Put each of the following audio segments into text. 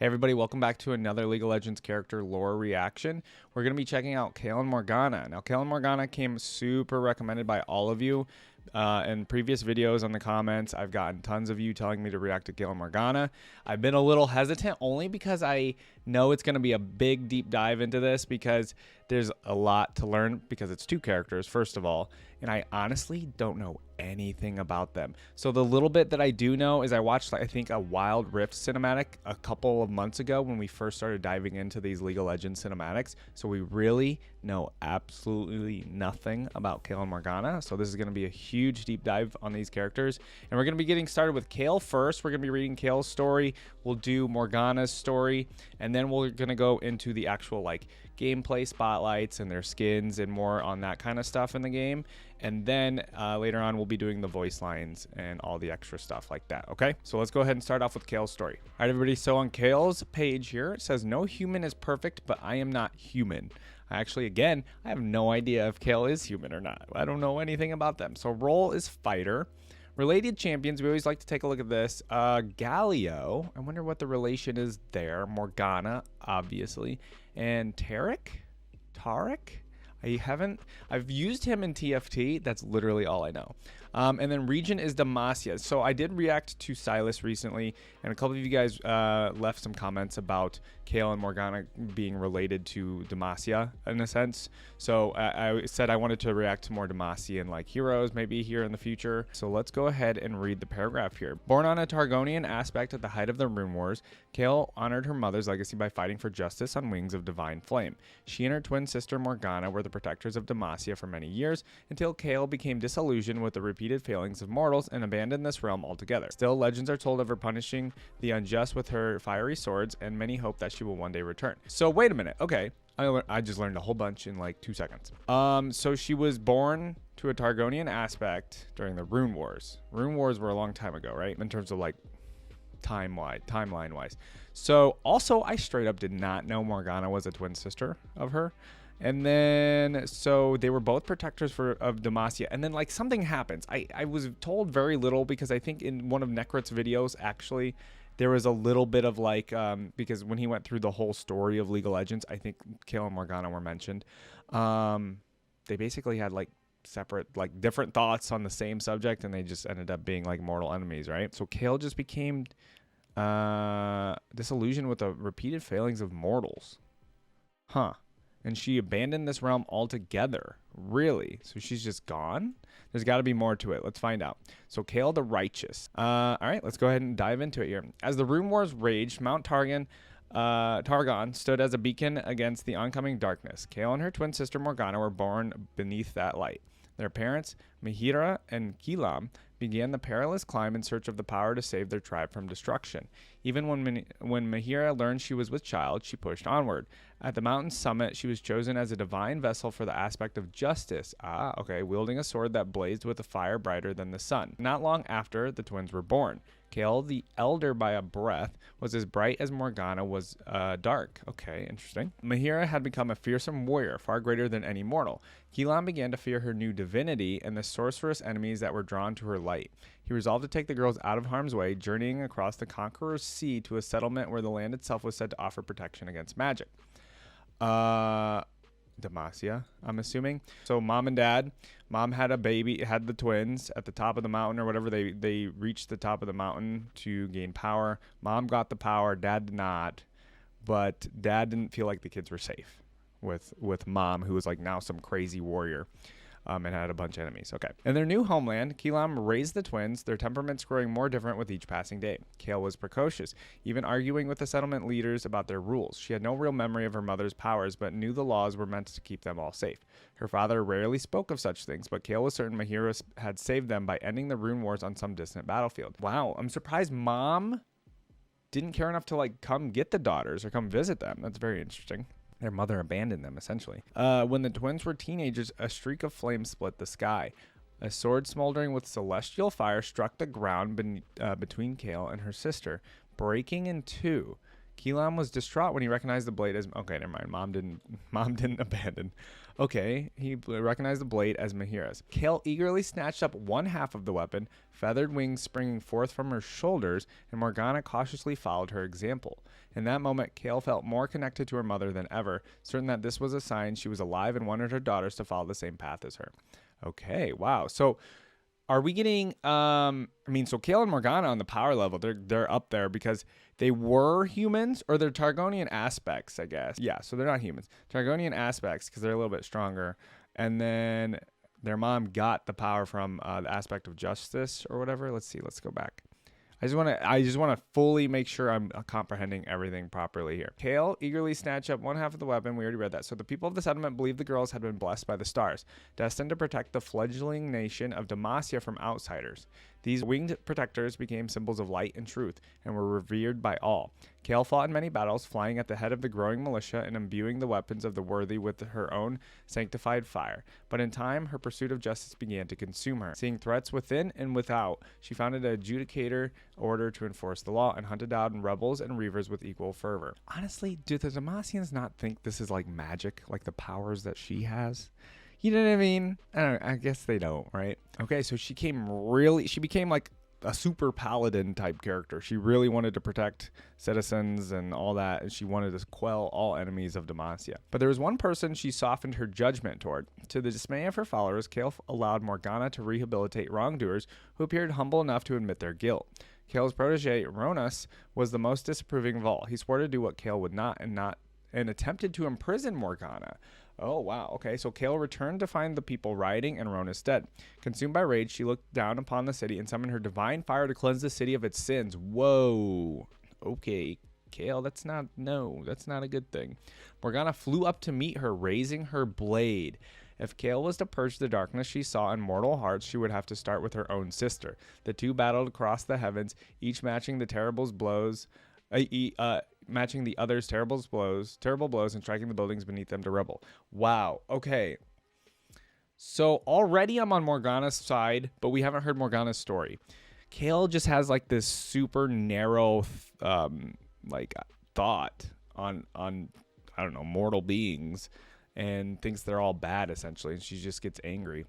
Hey everybody, welcome back to another League of Legends character lore reaction. We're going to be checking out Kayle Morgana. Now, Kayle Morgana came super recommended by all of you. In previous videos on the comments, I've gotten tons of you telling me to react to Kayle Morgana. I've been a little hesitant only because I know it's going to be a big deep dive into this because there's a lot to learn because it's two characters, first of all, and I honestly don't know anything about them. So the little bit that I do know is I watched, I think, a Wild Rift cinematic a couple of months ago when we first started diving into these League of Legends cinematics. So we really know absolutely nothing about Kayle Morgana. So this is going to be a huge deep dive on these characters. And we're going to be getting started with Kayle first. We're going to be reading Kayle's story. We'll do Morgana's story. And then we're going to go into the actual gameplay spotlights and their skins and more on that kind of stuff in the game. And then later on, we'll be doing the voice lines and all the extra stuff like that. Okay, so let's go ahead and start off with Kayle's story. All right, everybody. So on Kayle's page here, it says, "No human is perfect, but I am not human." Actually, again, I have no idea if Kayle is human or not. I don't know anything about them. So role is fighter. Related champions, we always like to take a look at this. Galio, I wonder what the relation is there. Morgana, obviously. And Tarek? I've used him in TFT. That's literally all I know. And then region is Demacia. So I did react to Silas recently, and a couple of you guys left some comments about Kayle and Morgana being related to Demacia in a sense. So I said I wanted to react to more Demacian heroes maybe here in the future. So let's go ahead and read the paragraph here. Born on a Targonian aspect at the height of the Rune Wars, Kayle honored her mother's legacy by fighting for justice on wings of divine flame. She and her twin sister Morgana were the protectors of Demacia for many years until Kayle became disillusioned with the repeated failings of mortals and abandoned this realm altogether. Still, legends are told of her punishing the unjust with her fiery swords, and many hope that she will one day return. So wait a minute. Okay, I just learned a whole bunch in 2 seconds. So she was born to a Targonian aspect during the Rune Wars. Rune Wars were a long time ago, right? In terms of timeline wise. So also, I straight up did not know Morgana was a twin sister of her. And then, so they were both protectors of Demacia. And then, something happens. I was told very little because I think in one of Necrot's videos, actually, there was a little bit of because when he went through the whole story of League of Legends, I think Kayle and Morgana were mentioned. They basically had separate, different thoughts on the same subject, and they just ended up being mortal enemies, right? So Kayle just became disillusioned with the repeated failings of mortals. Huh. And she abandoned this realm altogether. Really? So she's just gone? There's got to be more to it. Let's find out. So Kayle the Righteous. All right, let's go ahead and dive into it here. As the Rune Wars raged, Mount Targon stood as a beacon against the oncoming darkness. Kayle and her twin sister Morgana were born beneath that light. Their parents, Mihira and Kilam, began the perilous climb in search of the power to save their tribe from destruction. Even when Mihira learned she was with child, she pushed onward. At the mountain's summit, she was chosen as a divine vessel for the aspect of justice. Wielding a sword that blazed with a fire brighter than the sun. Not long after, the twins were born. Kayle, the elder by a breath, was as bright as Morgana was dark. Okay, interesting. Mihira had become a fearsome warrior, far greater than any mortal. Kilam began to fear her new divinity and the sorcerous enemies that were drawn to her light. He resolved to take the girls out of harm's way, journeying across the Conqueror's Sea to a settlement where the land itself was said to offer protection against magic. Demacia, I'm assuming. So mom and dad, mom had a baby, had the twins at the top of the mountain or whatever. They reached the top of the mountain to gain power. Mom got the power, dad did not, but dad didn't feel like the kids were safe with mom, who was now some crazy warrior. And had a bunch of enemies. Okay. In their new homeland, Kilam raised the twins, their temperaments growing more different with each passing day. Kayle was precocious, even arguing with the settlement leaders about their rules. She had no real memory of her mother's powers, but knew the laws were meant to keep them all safe. Her father rarely spoke of such things, but Kayle was certain Mihira had saved them by ending the Rune Wars on some distant battlefield. Wow, I'm surprised mom didn't care enough to come get the daughters or come visit them. That's very interesting. Their mother abandoned them, essentially. When the twins were teenagers, a streak of flame split the sky. A sword smoldering with celestial fire struck the ground between Kayle and her sister, breaking in two. Kilam was distraught when he recognized the blade as... Okay, never mind. Mom didn't abandon. Okay, he recognized the blade as Mihira's. Kayle eagerly snatched up one half of the weapon, feathered wings springing forth from her shoulders, and Morgana cautiously followed her example. In that moment, Kayle felt more connected to her mother than ever, certain that this was a sign she was alive and wanted her daughters to follow the same path as her. Okay, wow. So are we getting so Kayle and Morgana on the power level, they're up there because they were humans, or they're Targonian aspects, I guess. Yeah, so they're not humans. Targonian aspects because they're a little bit stronger. And then their mom got the power from the aspect of justice or whatever. Let's see. Let's go back. I just want to fully make sure I'm comprehending everything properly here. Kayle eagerly snatched up one half of the weapon. We already read that. So the people of the settlement believed the girls had been blessed by the stars, destined to protect the fledgling nation of Demacia from outsiders. These winged protectors became symbols of light and truth and were revered by all. Kayle fought in many battles, flying at the head of the growing militia and imbuing the weapons of the worthy with her own sanctified fire. But in time, her pursuit of justice began to consume her. Seeing threats within and without, she founded an adjudicator order to enforce the law and hunted down rebels and reavers with equal fervor. Honestly, do the Demacians not think this is like magic, like the powers that she has? You know what I mean? I guess they don't, right? Okay, so she became like a super paladin type character. She really wanted to protect citizens and all that, and she wanted to quell all enemies of Demacia. But there was one person she softened her judgment toward. To the dismay of her followers, Kayle allowed Morgana to rehabilitate wrongdoers who appeared humble enough to admit their guilt. Kayle's protege, Ronus, was the most disapproving of all. He swore to do what Kayle would not and attempted to imprison Morgana. Oh, wow. Okay, so Kayle returned to find the people rioting and Ronus dead. Consumed by rage, she looked down upon the city and summoned her divine fire to cleanse the city of its sins. Whoa. Okay, Kayle, that's not a good thing. Morgana flew up to meet her, raising her blade. If Kayle was to purge the darkness she saw in mortal hearts, she would have to start with her own sister. The two battled across the heavens, each matching the matching the other's terrible blows and striking the buildings beneath them to rubble. Wow. Okay. So already I'm on Morgana's side, but we haven't heard Morgana's story. Kayle just has like this super narrow thought on I don't know, mortal beings, and thinks they're all bad essentially, and she just gets angry.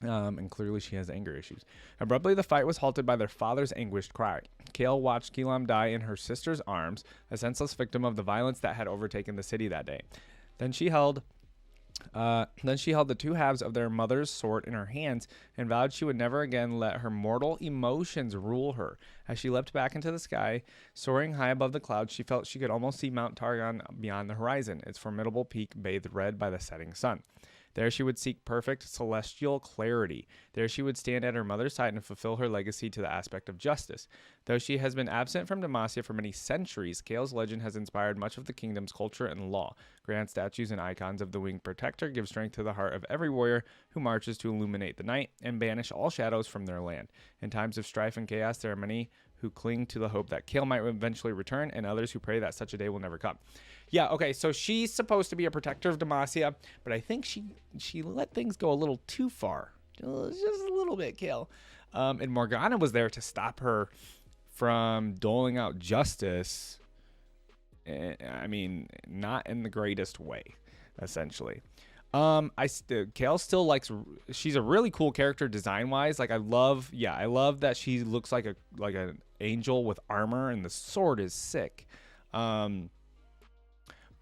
And clearly she has anger issues. Abruptly, the fight was halted by their father's anguished cry. Kayle watched Kilam die in her sister's arms, a senseless victim of the violence that had overtaken the city that day. Then she held the two halves of their mother's sword in her hands and vowed she would never again let her mortal emotions rule her. As she leapt back into the sky, soaring high above the clouds, she felt she could almost see Mount Targon beyond the horizon, its formidable peak bathed red by the setting sun. There she would seek perfect celestial clarity. There she would stand at her mother's side and fulfill her legacy to the aspect of justice. Though she has been absent from Demacia for many centuries, Kayle's legend has inspired much of the kingdom's culture and law. Grand statues and icons of the winged protector give strength to the heart of every warrior who marches to illuminate the night and banish all shadows from their land. In times of strife and chaos, there are many who cling to the hope that Kayle might eventually return, and others who pray that such a day will never come. Yeah, okay, so she's supposed to be a protector of Demacia, but I think she let things go a little too far. Just a little bit, Kayle. And Morgana was there to stop her from doling out justice. I mean, not in the greatest way, essentially. Kayle still likes. She's a really cool character design wise. Like I love that she looks like an angel with armor, and the sword is sick.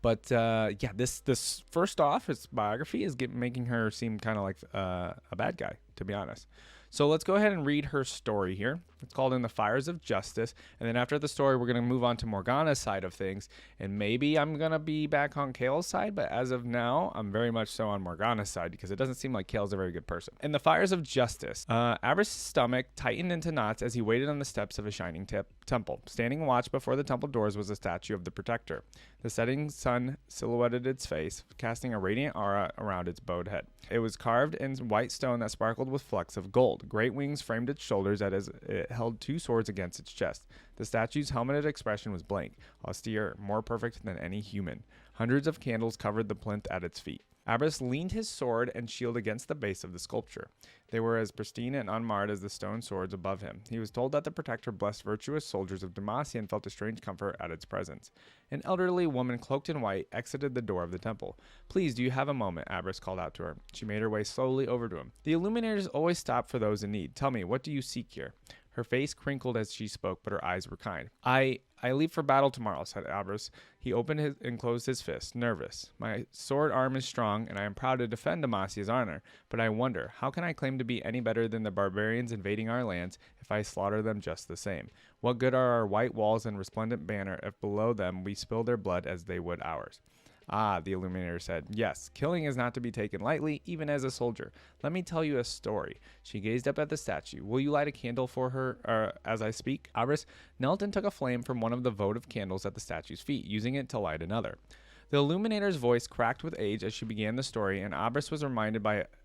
This first off, its biography is making her seem kind of like a bad guy, to be honest. So let's go ahead and read her story here. It's called In the Fires of Justice. And then after the story, we're going to move on to Morgana's side of things. And maybe I'm going to be back on Kayle's side, but as of now, I'm very much so on Morgana's side because it doesn't seem like Kayle's a very good person. In the Fires of Justice, Abras' stomach tightened into knots as he waited on the steps of a shining temple. Standing watch before the temple doors was a statue of the Protector. The setting sun silhouetted its face, casting a radiant aura around its bowed head. It was carved in white stone that sparkled with flecks of gold. Great wings framed its shoulders as it held two swords against its chest. The statue's helmeted expression was blank, austere, more perfect than any human. Hundreds of candles covered the plinth at its feet. Abras leaned his sword and shield against the base of the sculpture. They were as pristine and unmarred as the stone swords above him. He was told that the Protector blessed virtuous soldiers of Demacia and felt a strange comfort at its presence. An elderly woman cloaked in white exited the door of the temple. "Please, do you have a moment?" Abras called out to her. She made her way slowly over to him. "The illuminators always stop for those in need. Tell me, what do you seek here?" Her face crinkled as she spoke, but her eyes were kind. I leave for battle tomorrow, said Abras. He opened and closed his fist, nervous. My sword arm is strong, and I am proud to defend Demasia's honor. But I wonder, how can I claim to be any better than the barbarians invading our lands if I slaughter them just the same? What good are our white walls and resplendent banner if below them we spill their blood as they would ours? Ah, the Illuminator said, yes, killing is not to be taken lightly, even as a soldier. Let me tell you a story. She gazed up at the statue. Will you light a candle for her as I speak? Abras knelt and took a flame from one of the votive candles at the statue's feet, using it to light another. The Illuminator's voice cracked with age as she began the story, and Abras was reminded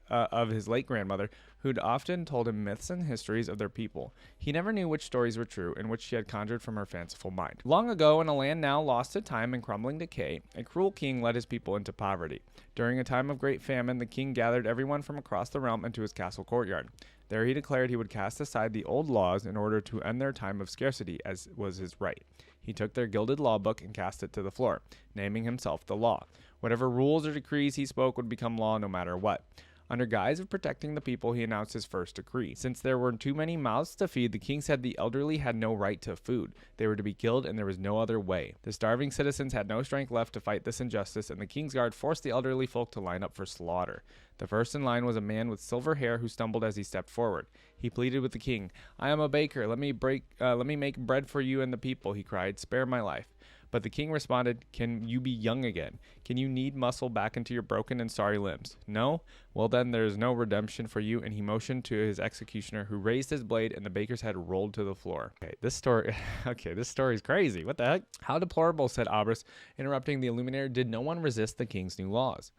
of his late grandmother, who'd often told him myths and histories of their people. He never knew which stories were true and which she had conjured from her fanciful mind. Long ago, in a land now lost to time and crumbling decay, a cruel king led his people into poverty. During a time of great famine, the king gathered everyone from across the realm into his castle courtyard. There he declared he would cast aside the old laws in order to end their time of scarcity, as was his right. He took their gilded law book and cast it to the floor, naming himself the law. Whatever rules or decrees he spoke would become law no matter what. Under guise of protecting the people, he announced his first decree. Since there were too many mouths to feed, the king said the elderly had no right to food. They were to be killed, and there was no other way. The starving citizens had no strength left to fight this injustice, and the king's guard forced the elderly folk to line up for slaughter. The first in line was a man with silver hair who stumbled as he stepped forward. He pleaded with the king. I am a baker. Let me make bread for you and the people, he cried. Spare my life. But the king responded, can you be young again? Can you knead muscle back into your broken and sorry limbs? No? Well then there is no redemption for you, and he motioned to his executioner, who raised his blade, and the baker's head rolled to the floor. This story is crazy. What the heck? How deplorable, said Abras, interrupting the Illuminator. Did no one resist the king's new laws?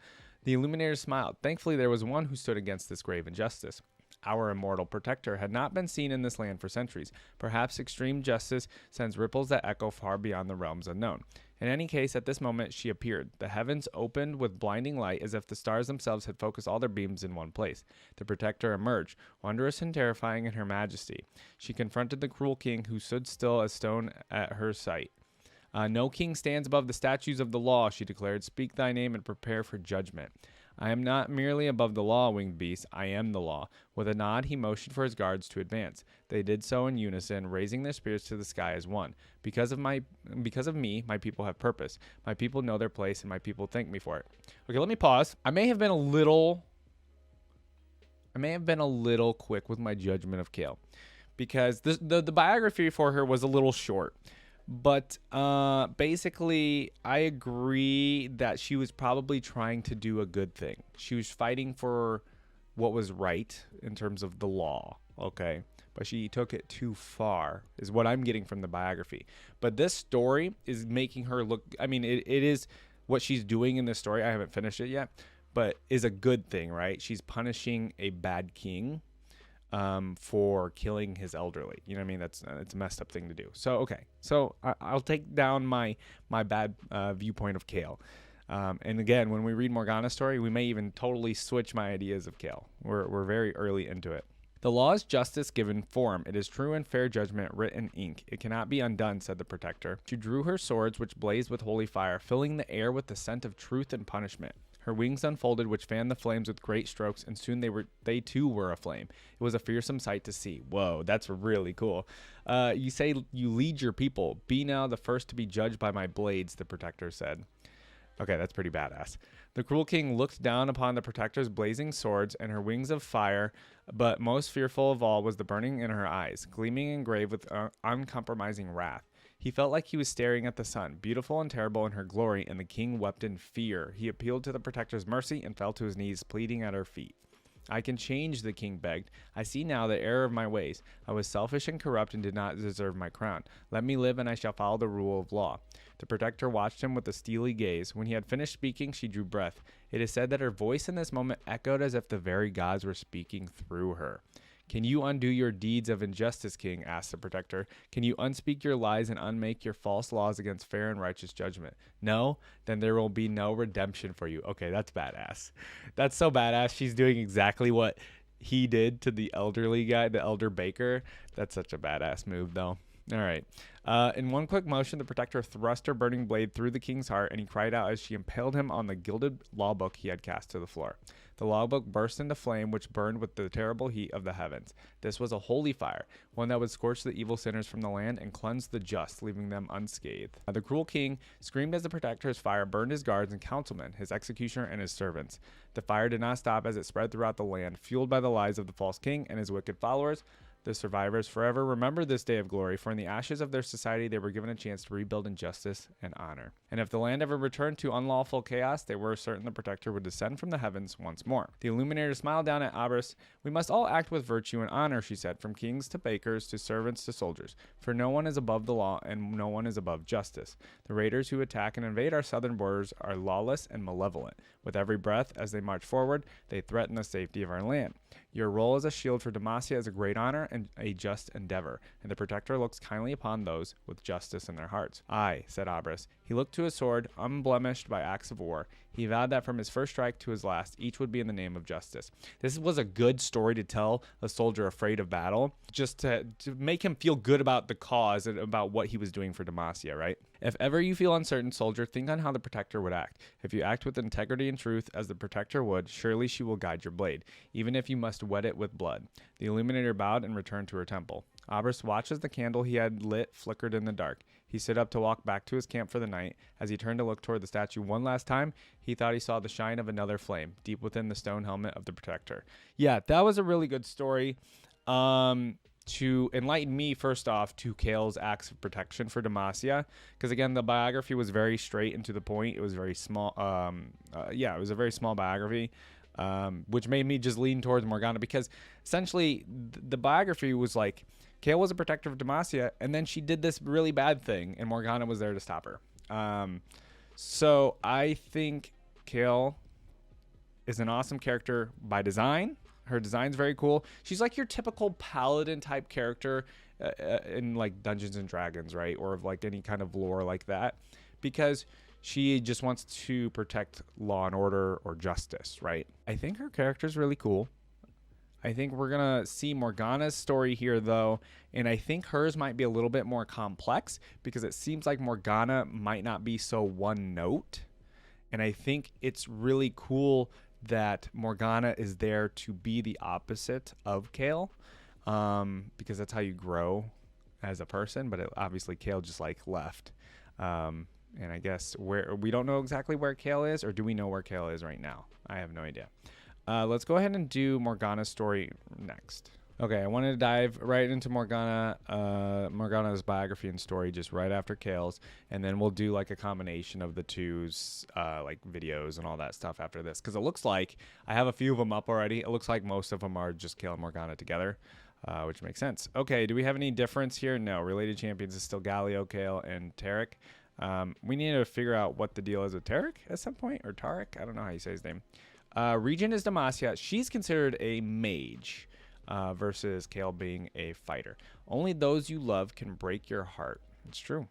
The Illuminator smiled. Thankfully there was one who stood against this grave injustice. Our immortal protector had not been seen in this land for centuries. Perhaps extreme justice sends ripples that echo far beyond the realms unknown. In any case, at this moment she appeared. The heavens opened with blinding light, as if the stars themselves had focused all their beams in one place. The protector emerged, wondrous and terrifying in her majesty. She confronted the cruel king, who stood still as stone at her sight. No king stands above the statutes of the law, she declared. Speak thy name and prepare for judgment. I am not merely above the law, winged beast. I am the law. With a nod, he motioned for his guards to advance. They did so in unison, raising their spears to the sky as one. Because of me, my people have purpose. My people know their place, and my people thank me for it. Okay, let me pause. I may have been a little quick with my judgment of Kayle, because the biography for her was a little short. But basically, I agree that she was probably trying to do a good thing. She was fighting for what was right in terms of the law, okay? But she took it too far, is what I'm getting from the biography. But this story is making her look, I mean, it is what she's doing in this story. I haven't finished it yet, but is a good thing, right? She's punishing a bad king for killing his elderly. You know what I mean? It's a messed up thing to do. So, okay. So I'll take down my bad viewpoint of Kayle. And again, when we read Morgana's story, we may even totally switch my ideas of Kayle. We're very early into it. The law is justice given form. It is true and fair judgment writ in ink. It cannot be undone, said the protector. She drew her swords, which blazed with holy fire, filling the air with the scent of truth and punishment. Her wings unfolded, which fanned the flames with great strokes, and soon they too were aflame. It was a fearsome sight to see. Whoa, that's really cool. You say you lead your people. Be now the first to be judged by my blades, the protector said. Okay, that's pretty badass. The cruel king looked down upon the protector's blazing swords and her wings of fire, but most fearful of all was the burning in her eyes, gleaming and grave with uncompromising wrath. He felt like he was staring at the sun, beautiful and terrible in her glory, and the king wept in fear. He appealed to the protector's mercy and fell to his knees, pleading at her feet. I can change, the king begged. I see now the error of my ways. I was selfish and corrupt and did not deserve my crown. Let me live, and I shall follow the rule of law. The protector watched him with a steely gaze. When he had finished speaking, she drew breath. It is said that her voice in this moment echoed as if the very gods were speaking through her. Can you undo your deeds of injustice, king? Asked the protector. Can you unspeak your lies and unmake your false laws against fair and righteous judgment? No? Then there will be no redemption for you. Okay, that's badass. That's so badass. She's doing exactly what he did to the elderly guy, the elder baker. That's such a badass move, though. All right. In one quick motion, the protector thrust her burning blade through the king's heart, and he cried out as she impaled him on the gilded law book he had cast to the floor. The logbook burst into flame, which burned with the terrible heat of the heavens. This was a holy fire, one that would scorch the evil sinners from the land and cleanse the just, leaving them unscathed. The cruel king screamed as the protector's fire burned his guards and councilmen, his executioner and his servants. The fire did not stop as it spread throughout the land, fueled by the lies of the false king and his wicked followers. The survivors forever remember this day of glory, for in the ashes of their society they were given a chance to rebuild in justice and honor. And if the land ever returned to unlawful chaos, they were certain the protector would descend from the heavens once more. The illuminator smiled down at Abras. We must all act with virtue and honor, she said, from kings to bakers to servants to soldiers, for no one is above the law and no one is above justice. The raiders who attack and invade our southern borders are lawless and malevolent. With every breath, as they march forward, they threaten the safety of our land. Your role as a shield for Demacia is a great honor and a just endeavor, and the protector looks kindly upon those with justice in their hearts. Aye, said Abras. He looked to his sword, unblemished by acts of war. He vowed that from his first strike to his last, each would be in the name of justice. This was a good story to tell a soldier afraid of battle, just to make him feel good about the cause and about what he was doing for Demacia, right? If ever you feel uncertain, soldier, think on how the protector would act. If you act with integrity and truth as the protector would, surely she will guide your blade, even if you must wet it with blood. The illuminator bowed and returned to her temple. Abras watched as the candle he had lit flickered in the dark. He stood up to walk back to his camp for the night. As he turned to look toward the statue one last time, he thought he saw the shine of another flame, deep within the stone helmet of the protector. Yeah, that was a really good story. To enlighten me, first off, to Kayle's acts of protection for Demacia, because again, the biography was very straight and to the point. It was very small. It was a very small biography, which made me just lean towards Morgana, because essentially the biography was like Kayle was a protector of Demacia, and then she did this really bad thing, and Morgana was there to stop her. So I think Kayle is an awesome character by design. Her design's very cool. She's like your typical paladin type character in like Dungeons and Dragons, right? Or of like any kind of lore like that, because she just wants to protect law and order or justice, right? I think her character's really cool. I think we're going to see Morgana's story here, though, and I think hers might be a little bit more complex, because it seems like Morgana might not be so one note. And I think it's really cool that Morgana is there to be the opposite of Kayle, because that's how you grow as a person. But obviously Kayle just like left, and I guess we don't know exactly where Kayle is, or do we know where Kayle is right now? I have no idea. Let's go ahead and do Morgana's story next. Okay, I wanted to dive right into Morgana's biography and story just right after Kayle's, and then we'll do like a combination of the two's like videos and all that stuff after this, because it looks like I have a few of them up already. It looks like most of them are just Kayle and Morgana together, which makes sense. Okay, do we have any difference here? No. Related champions is still Galio, Kayle, and Tarek. We need to figure out what the deal is with Tarek at some point, or Tarek. I don't know how you say his name. Regent is Demacia. She's considered a mage, versus Kayle being a fighter. Only those you love can break your heart. It's true.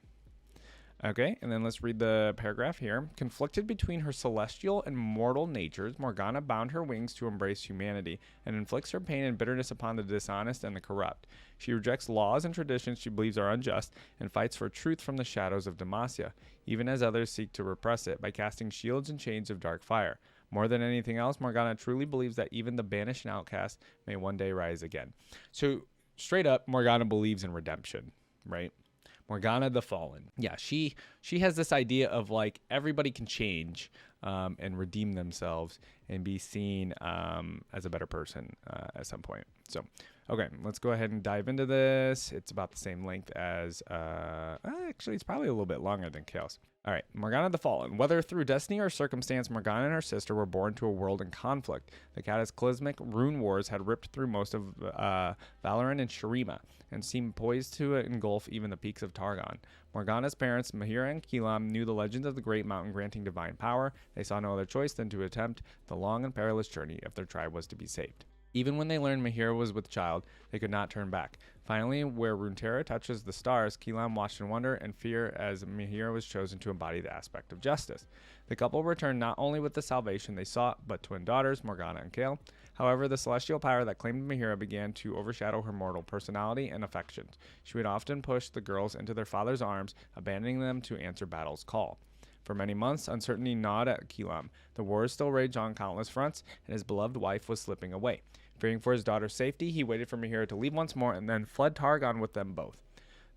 Okay, and then let's read the paragraph here. Conflicted between her celestial and mortal natures, Morgana bound her wings to embrace humanity and inflicts her pain and bitterness upon the dishonest and the corrupt. She rejects laws and traditions she believes are unjust and fights for truth from the shadows of Demacia, even as others seek to repress it by casting shields and chains of dark fire. More than anything else, Morgana truly believes that even the banished and outcast may one day rise again. So straight up, Morgana believes in redemption, right? Morgana the Fallen. Yeah, she has this idea of like everybody can change and redeem themselves and be seen as a better person at some point. So, okay, let's go ahead and dive into this. It's about the same length as, actually, it's probably a little bit longer than Kayle's. All right, Morgana the Fallen. Whether through destiny or circumstance, Morgana and her sister were born to a world in conflict. The cataclysmic rune wars had ripped through most of Valoran and Shurima and seemed poised to engulf even the peaks of Targon. Morgana's parents, Mahira and Keelam, knew the legends of the great mountain granting divine power. They saw no other choice than to attempt the long and perilous journey if their tribe was to be saved. Even when they learned Mahira was with child, they could not turn back. Finally, where Runeterra touches the stars, Keelam watched in wonder and fear as Mahira was chosen to embody the aspect of justice. The couple returned not only with the salvation they sought, but twin daughters, Morgana and Kayle. However, the celestial power that claimed Mahira began to overshadow her mortal personality and affections. She would often push the girls into their father's arms, abandoning them to answer battle's call. For many months, uncertainty gnawed at Keelam. The wars still raged on countless fronts, and his beloved wife was slipping away. Fearing for his daughter's safety, he waited for Mihira to leave once more and then fled Targon with them both.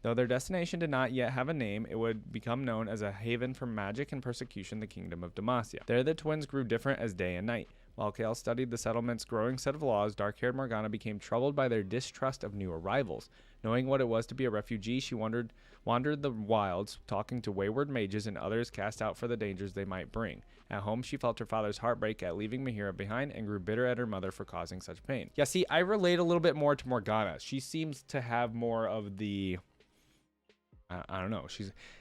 Though their destination did not yet have a name, it would become known as a haven from magic and persecution, the kingdom of Demacia. There the twins grew different as day and night. While Kayle studied the settlement's growing set of laws, dark-haired Morgana became troubled by their distrust of new arrivals. Knowing what it was to be a refugee, she wandered the wilds, talking to wayward mages and others cast out for the dangers they might bring. At home, she felt her father's heartbreak at leaving Mihira behind and grew bitter at her mother for causing such pain. Yeah, see, I relate a little bit more to Morgana. She seems to have more of the... I don't know.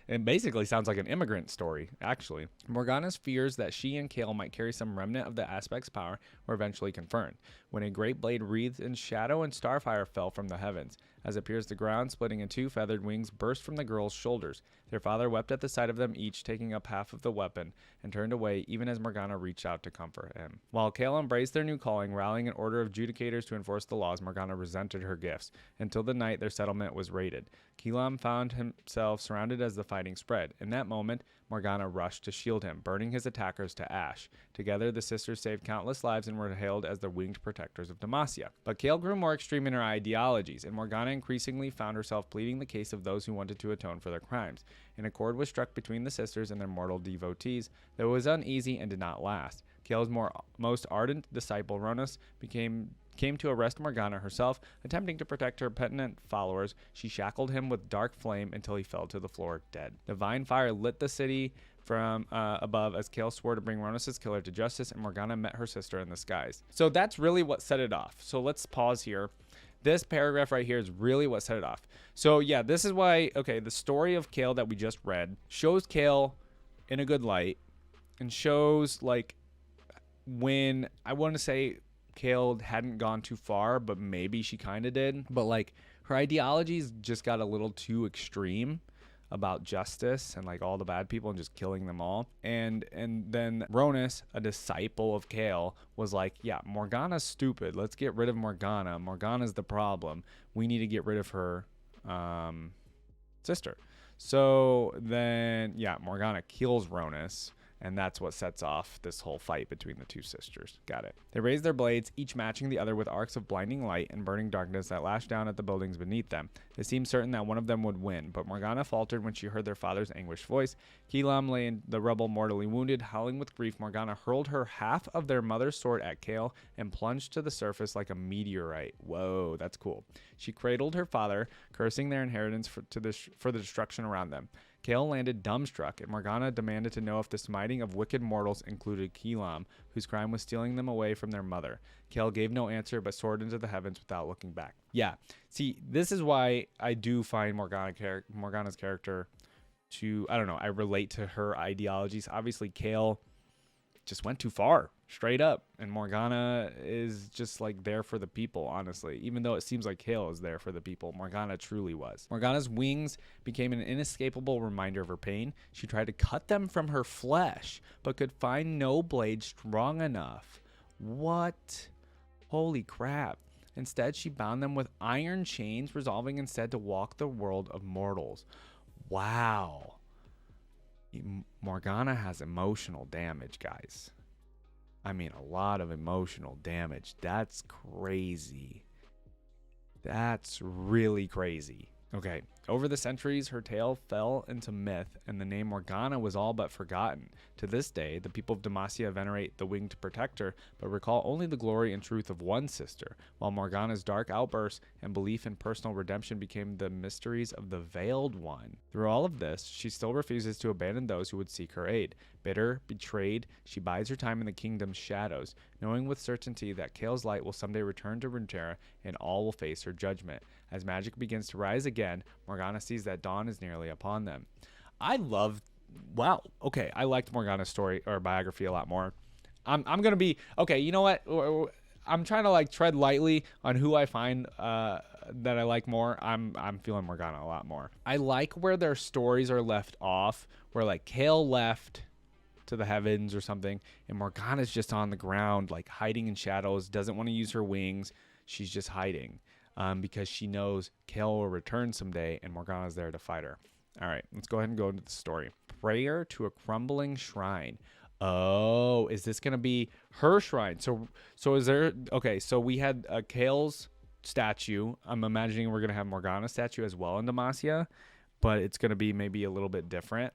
It basically sounds like an immigrant story, actually. Morgana's fears that she and Kayle might carry some remnant of the Aspect's power were eventually confirmed, when a great blade wreathed in shadow and starfire fell from the heavens. As it pierced the ground, splitting in two, feathered wings burst from the girls' shoulders. Their father wept at the sight of them, each taking up half of the weapon, and turned away even as Morgana reached out to comfort him. While Kayle embraced their new calling, rallying an order of judicators to enforce the laws, Morgana resented her gifts, until the night their settlement was raided. Keelam found himself surrounded as the fighting spread. In that moment, Morgana rushed to shield him, burning his attackers to ash. Together, the sisters saved countless lives and were hailed as the winged protectors of Demacia. But Kayle grew more extreme in her ideologies, and Morgana increasingly found herself pleading the case of those who wanted to atone for their crimes. An accord was struck between the sisters and their mortal devotees, though it was uneasy and did not last. Kayle's most ardent disciple, Ronus, came to arrest Morgana herself. Attempting to protect her penitent followers, she shackled him with dark flame until he fell to the floor dead. Divine fire lit the city from above as Kayle swore to bring Ronus' killer to justice, and Morgana met her sister in the skies. So that's really what set it off. So let's pause here. This paragraph right here is really what set it off. So yeah, this is why, okay, the story of Kayle that we just read shows Kayle in a good light and shows, like, when I want to say Kayle hadn't gone too far, but maybe she kind of did. But, like, her ideologies just got a little too extreme about justice and, like, all the bad people and just killing them all. And then Ronus, a disciple of Kayle, was like, yeah, Morgana's stupid. Let's get rid of Morgana. Morgana's the problem. We need to get rid of her sister. So then, yeah, Morgana kills Ronus. And that's what sets off this whole fight between the two sisters. Got it. They raised their blades, each matching the other with arcs of blinding light and burning darkness that lashed down at the buildings beneath them. It seemed certain that one of them would win, but Morgana faltered when she heard their father's anguished voice. Keelam lay in the rubble mortally wounded. Howling with grief, Morgana hurled her half of their mother's sword at Kayle and plunged to the surface like a meteorite. Whoa, that's cool. She cradled her father, cursing their inheritance for the destruction around them. Kayle landed dumbstruck, and Morgana demanded to know if the smiting of wicked mortals included Keelam, whose crime was stealing them away from their mother. Kayle gave no answer, but soared into the heavens without looking back. Yeah, see, this is why I do find Morgana's character to, I don't know, I relate to her ideologies. Obviously, Kayle just went too far, straight up, and Morgana is just, like, there for the people, honestly. Even though it seems like Kayle is there for the people, Morgana truly was. Morgana's wings became an inescapable reminder of her pain. She tried to cut them from her flesh, but could find no blade strong enough. What? Holy crap. Instead, she bound them with iron chains, resolving instead to walk the world of mortals. Wow. Morgana has emotional damage, guys. I mean, a lot of emotional damage. That's crazy. That's really crazy. Okay, over the centuries, her tale fell into myth, and the name Morgana was all but forgotten. To this day, the people of Demacia venerate the winged protector, but recall only the glory and truth of one sister, while Morgana's dark outbursts and belief in personal redemption became the mysteries of the Veiled One. Through all of this, she still refuses to abandon those who would seek her aid. Bitter, betrayed, she bides her time in the kingdom's shadows, knowing with certainty that Kayle's light will someday return to Runeterra and all will face her judgment. As magic begins to rise again, Morgana sees that dawn is nearly upon them. Wow, okay, I liked Morgana's story or biography a lot more. I'm gonna be, okay, you know what? I'm trying to, like, tread lightly on who I find that I like more. I'm feeling Morgana a lot more. I like where their stories are left off, where, like, Kayle left to the heavens or something, and Morgana's just on the ground, like, hiding in shadows, doesn't want to use her wings. She's just hiding because she knows Kayle will return someday, and Morgana's there to fight her. All right, let's go ahead and go into the story. Prayer to a crumbling shrine. Oh, is this gonna be her shrine? So is there? Okay, so we had Kayle's statue. I'm imagining we're gonna have Morgana statue as well in Demacia, but it's gonna be maybe a little bit different.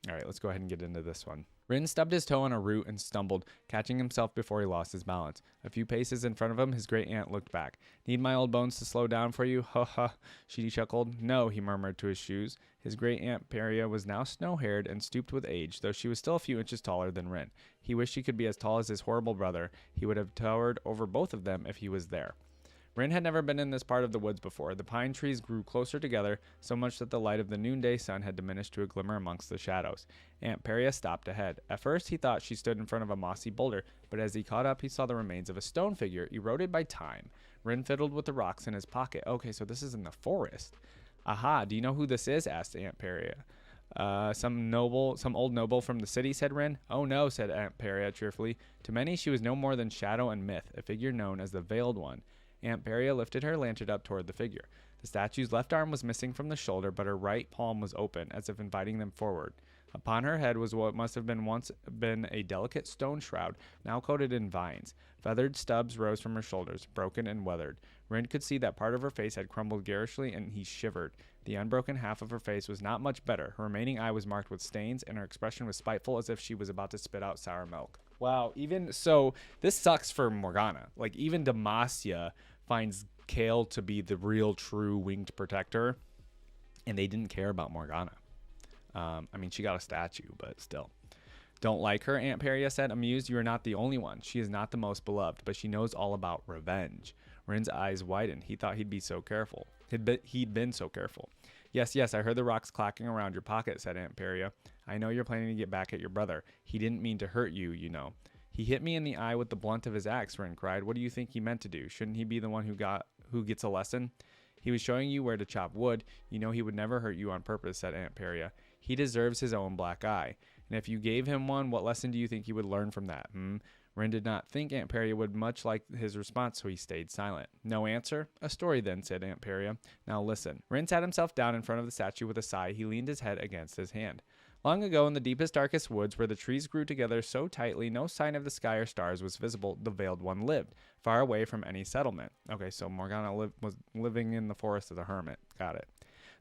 All right, let's go ahead and get into this one. Rin stubbed his toe on a root and stumbled, catching himself before he lost his balance. A few paces in front of him, his great aunt looked back. Need my old bones to slow down for you? Ha ha, she chuckled. No, he murmured to his shoes. His great aunt Peria was now snow-haired and stooped with age, though she was still a few inches taller than Rin. He wished he could be as tall as his horrible brother. He would have towered over both of them if he was there. Rin had never been in this part of the woods before. The pine trees grew closer together, so much that the light of the noonday sun had diminished to a glimmer amongst the shadows. Aunt Peria stopped ahead. At first, he thought she stood in front of a mossy boulder, but as he caught up, he saw the remains of a stone figure, eroded by time. Rin fiddled with the rocks in his pocket. Okay, so this is in the forest. Aha, do you know who this is? Asked Aunt Peria. Some old noble from the city, said Rin. Oh no, said Aunt Peria cheerfully. To many, she was no more than shadow and myth, a figure known as the Veiled One. Aunt Peria lifted her lantern up toward the figure. The statue's left arm was missing from the shoulder, but her right palm was open, as if inviting them forward. Upon her head was what must have once been a delicate stone shroud, now coated in vines. Feathered stubs rose from her shoulders, broken and weathered. Rin could see that part of her face had crumbled garishly, and he shivered. The unbroken half of her face was not much better. Her remaining eye was marked with stains, and her expression was spiteful, as if she was about to spit out sour milk. Wow, even so, this sucks for Morgana. Like, even Demacia finds Kayle to be the real, true winged protector, and they didn't care about Morgana. I mean, she got a statue, but still. Don't like her, Aunt Peria said, amused. You are not the only one. She is not the most beloved, but she knows all about revenge. Rin's eyes widened. He thought he'd be so careful. He'd been so careful. Yes, I heard the rocks clacking around your pocket, said Aunt Peria. I know you're planning to get back at your brother. He didn't mean to hurt you, you know. He hit me in the eye with the blunt of his axe, Rin cried. What do you think he meant to do? Shouldn't he be the one who gets a lesson? He was showing you where to chop wood. You know he would never hurt you on purpose, said Aunt Peria. He deserves his own black eye. And if you gave him one, what lesson do you think he would learn from that? Rin did not think Aunt Peria would much like his response, so he stayed silent. No answer? A story then, said Aunt Peria. Now listen. Rin sat himself down in front of the statue with a sigh. He leaned his head against his hand. Long ago, in the deepest, darkest woods, where the trees grew together so tightly no sign of the sky or stars was visible, the Veiled One lived, far away from any settlement. Okay, so Morgana was living in the forest of the hermit. Got it.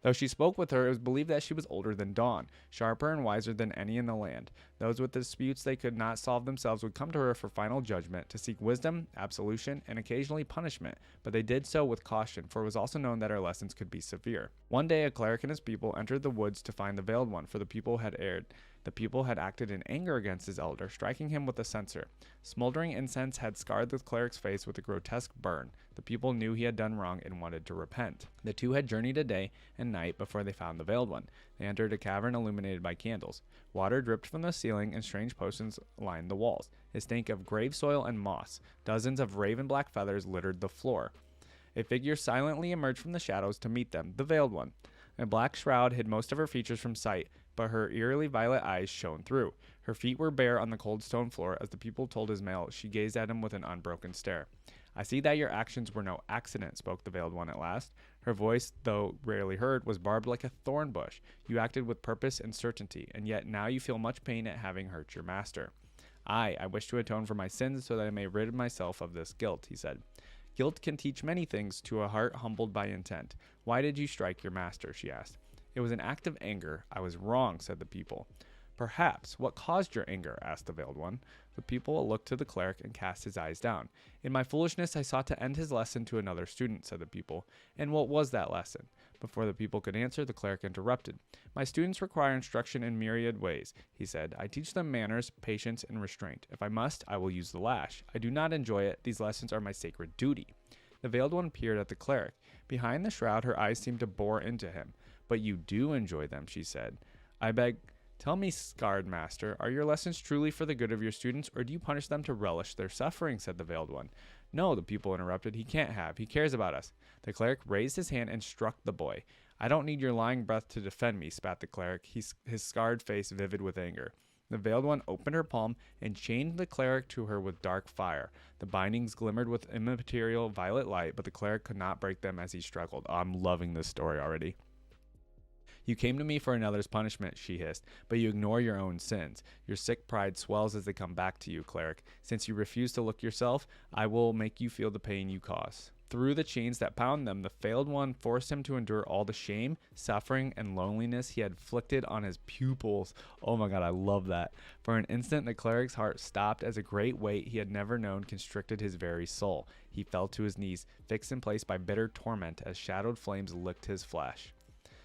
Though she spoke with her, it was believed that she was older than Dawn, sharper and wiser than any in the land. Those with disputes they could not solve themselves would come to her for final judgment, to seek wisdom, absolution, and occasionally punishment, but they did so with caution, for it was also known that her lessons could be severe. One day a cleric and his people entered the woods to find the Veiled One, for the people had erred. The people had acted in anger against his elder, striking him with a censer. Smoldering incense had scarred the cleric's face with a grotesque burn. The people knew he had done wrong and wanted to repent. The two had journeyed a day and night before they found the Veiled One. They entered a cavern illuminated by candles. Water dripped from the ceiling and strange potions lined the walls. It stank of grave soil and moss. Dozens of raven black feathers littered the floor. A figure silently emerged from the shadows to meet them, the Veiled One. A black shroud hid most of her features from sight, but her eerily violet eyes shone through. Her feet were bare on the cold stone floor. As the people told Ismail, she gazed at him with an unbroken stare. I see that your actions were no accident, spoke the Veiled One at last. Her voice, though rarely heard, was barbed like a thorn bush. You acted with purpose and certainty, and yet now you feel much pain at having hurt your master. I wish to atone for my sins so that I may rid myself of this guilt, he said. Guilt can teach many things to a heart humbled by intent. Why did you strike your master? She asked. It was an act of anger. I was wrong, said the people. Perhaps. What caused your anger? Asked the Veiled One. The people looked to the cleric and cast his eyes down. In my foolishness, I sought to end his lesson to another student, said the people. And what was that lesson? Before the people could answer, the cleric interrupted. My students require instruction in myriad ways, he said. I teach them manners, patience, and restraint. If I must, I will use the lash. I do not enjoy it. These lessons are my sacred duty. The Veiled One peered at the cleric. Behind the shroud, her eyes seemed to bore into him. But you do enjoy them, she said. I beg, tell me, scarred master, are your lessons truly for the good of your students, or do you punish them to relish their suffering, said the Veiled One. No, the people interrupted. He can't have. He cares about us. The cleric raised his hand and struck the boy. I don't need your lying breath to defend me, spat the cleric, his scarred face vivid with anger. The Veiled One opened her palm and chained the cleric to her with dark fire. The bindings glimmered with immaterial violet light, but the cleric could not break them as he struggled. I'm loving this story already. You came to me for another's punishment, she hissed, but you ignore your own sins. Your sick pride swells as they come back to you, cleric. Since you refuse to look yourself, I will make you feel the pain you cause. Through the chains that bound them, the failed one forced him to endure all the shame, suffering, and loneliness he had inflicted on his pupils. Oh my god, I love that. For an instant, the cleric's heart stopped as a great weight he had never known constricted his very soul. He fell to his knees, fixed in place by bitter torment as shadowed flames licked his flesh.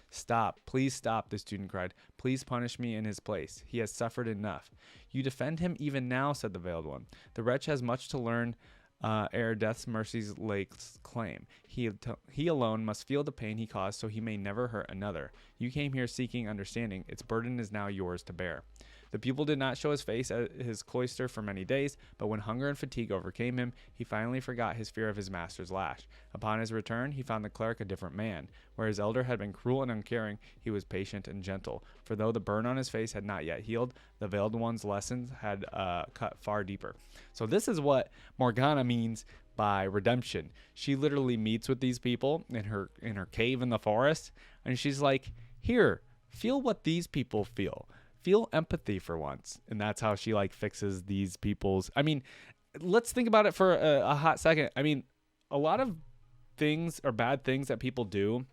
Stop, please stop, the student cried. Please punish me in his place. He has suffered enough. You defend him even now, said the veiled one. The wretch has much to learn ere death's mercies lay claim. He alone must feel the pain he caused so he may never hurt another. You came here seeking understanding. Its burden is now yours to bear. The pupil did not show his face at his cloister for many days, but when hunger and fatigue overcame him, he finally forgot his fear of his master's lash. Upon his return, he found the cleric a different man. Where his elder had been cruel and uncaring, he was patient and gentle. For though the burn on his face had not yet healed, the veiled one's lessons had cut far deeper. So this is what Morgana means by redemption. She literally meets with these people in her cave in the forest, and she's like, here, feel what these people feel. Feel empathy for once. And that's how she like fixes these people's, I mean, let's think about it for a hot second. I mean, a lot of things or bad things that people do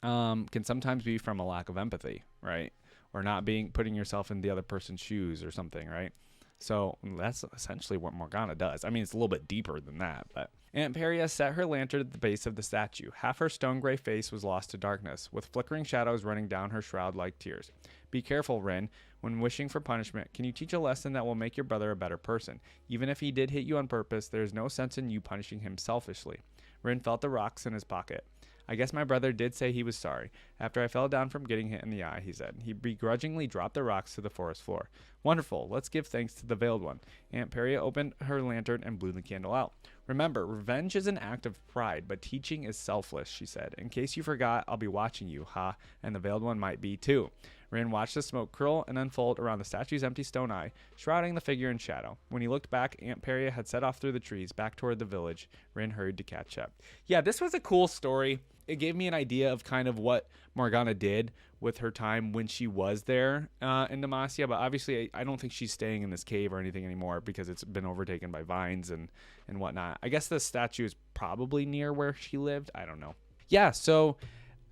can sometimes be from a lack of empathy, right? Or not putting yourself in the other person's shoes or something, right? So that's essentially what Morgana does. I mean, it's a little bit deeper than that, but Aunt Peria set her lantern at the base of the statue. Half her stone gray face was lost to darkness, with flickering shadows running down her shroud like tears. Be careful, Rin. When wishing for punishment, can you teach a lesson that will make your brother a better person? Even if he did hit you on purpose, there is no sense in you punishing him selfishly. Rin felt the rocks in his pocket. I guess my brother did say he was sorry. After I fell down from getting hit in the eye, he said. He begrudgingly dropped the rocks to the forest floor. Wonderful. Let's give thanks to the Veiled One. Aunt Peria opened her lantern and blew the candle out. Remember, revenge is an act of pride, but teaching is selfless, she said. In case you forgot, I'll be watching you, ha, and the Veiled One might be too. Rin watched the smoke curl and unfold around the statue's empty stone eye, shrouding the figure in shadow. When he looked back, Aunt Peria had set off through the trees, back toward the village. Rin hurried to catch up. Yeah, this was a cool story. It gave me an idea of kind of what Morgana did with her time when she was there in Demacia, but obviously I don't think she's staying in this cave or anything anymore because it's been overtaken by vines and whatnot. I guess the statue is probably near where she lived. I don't know. Yeah, so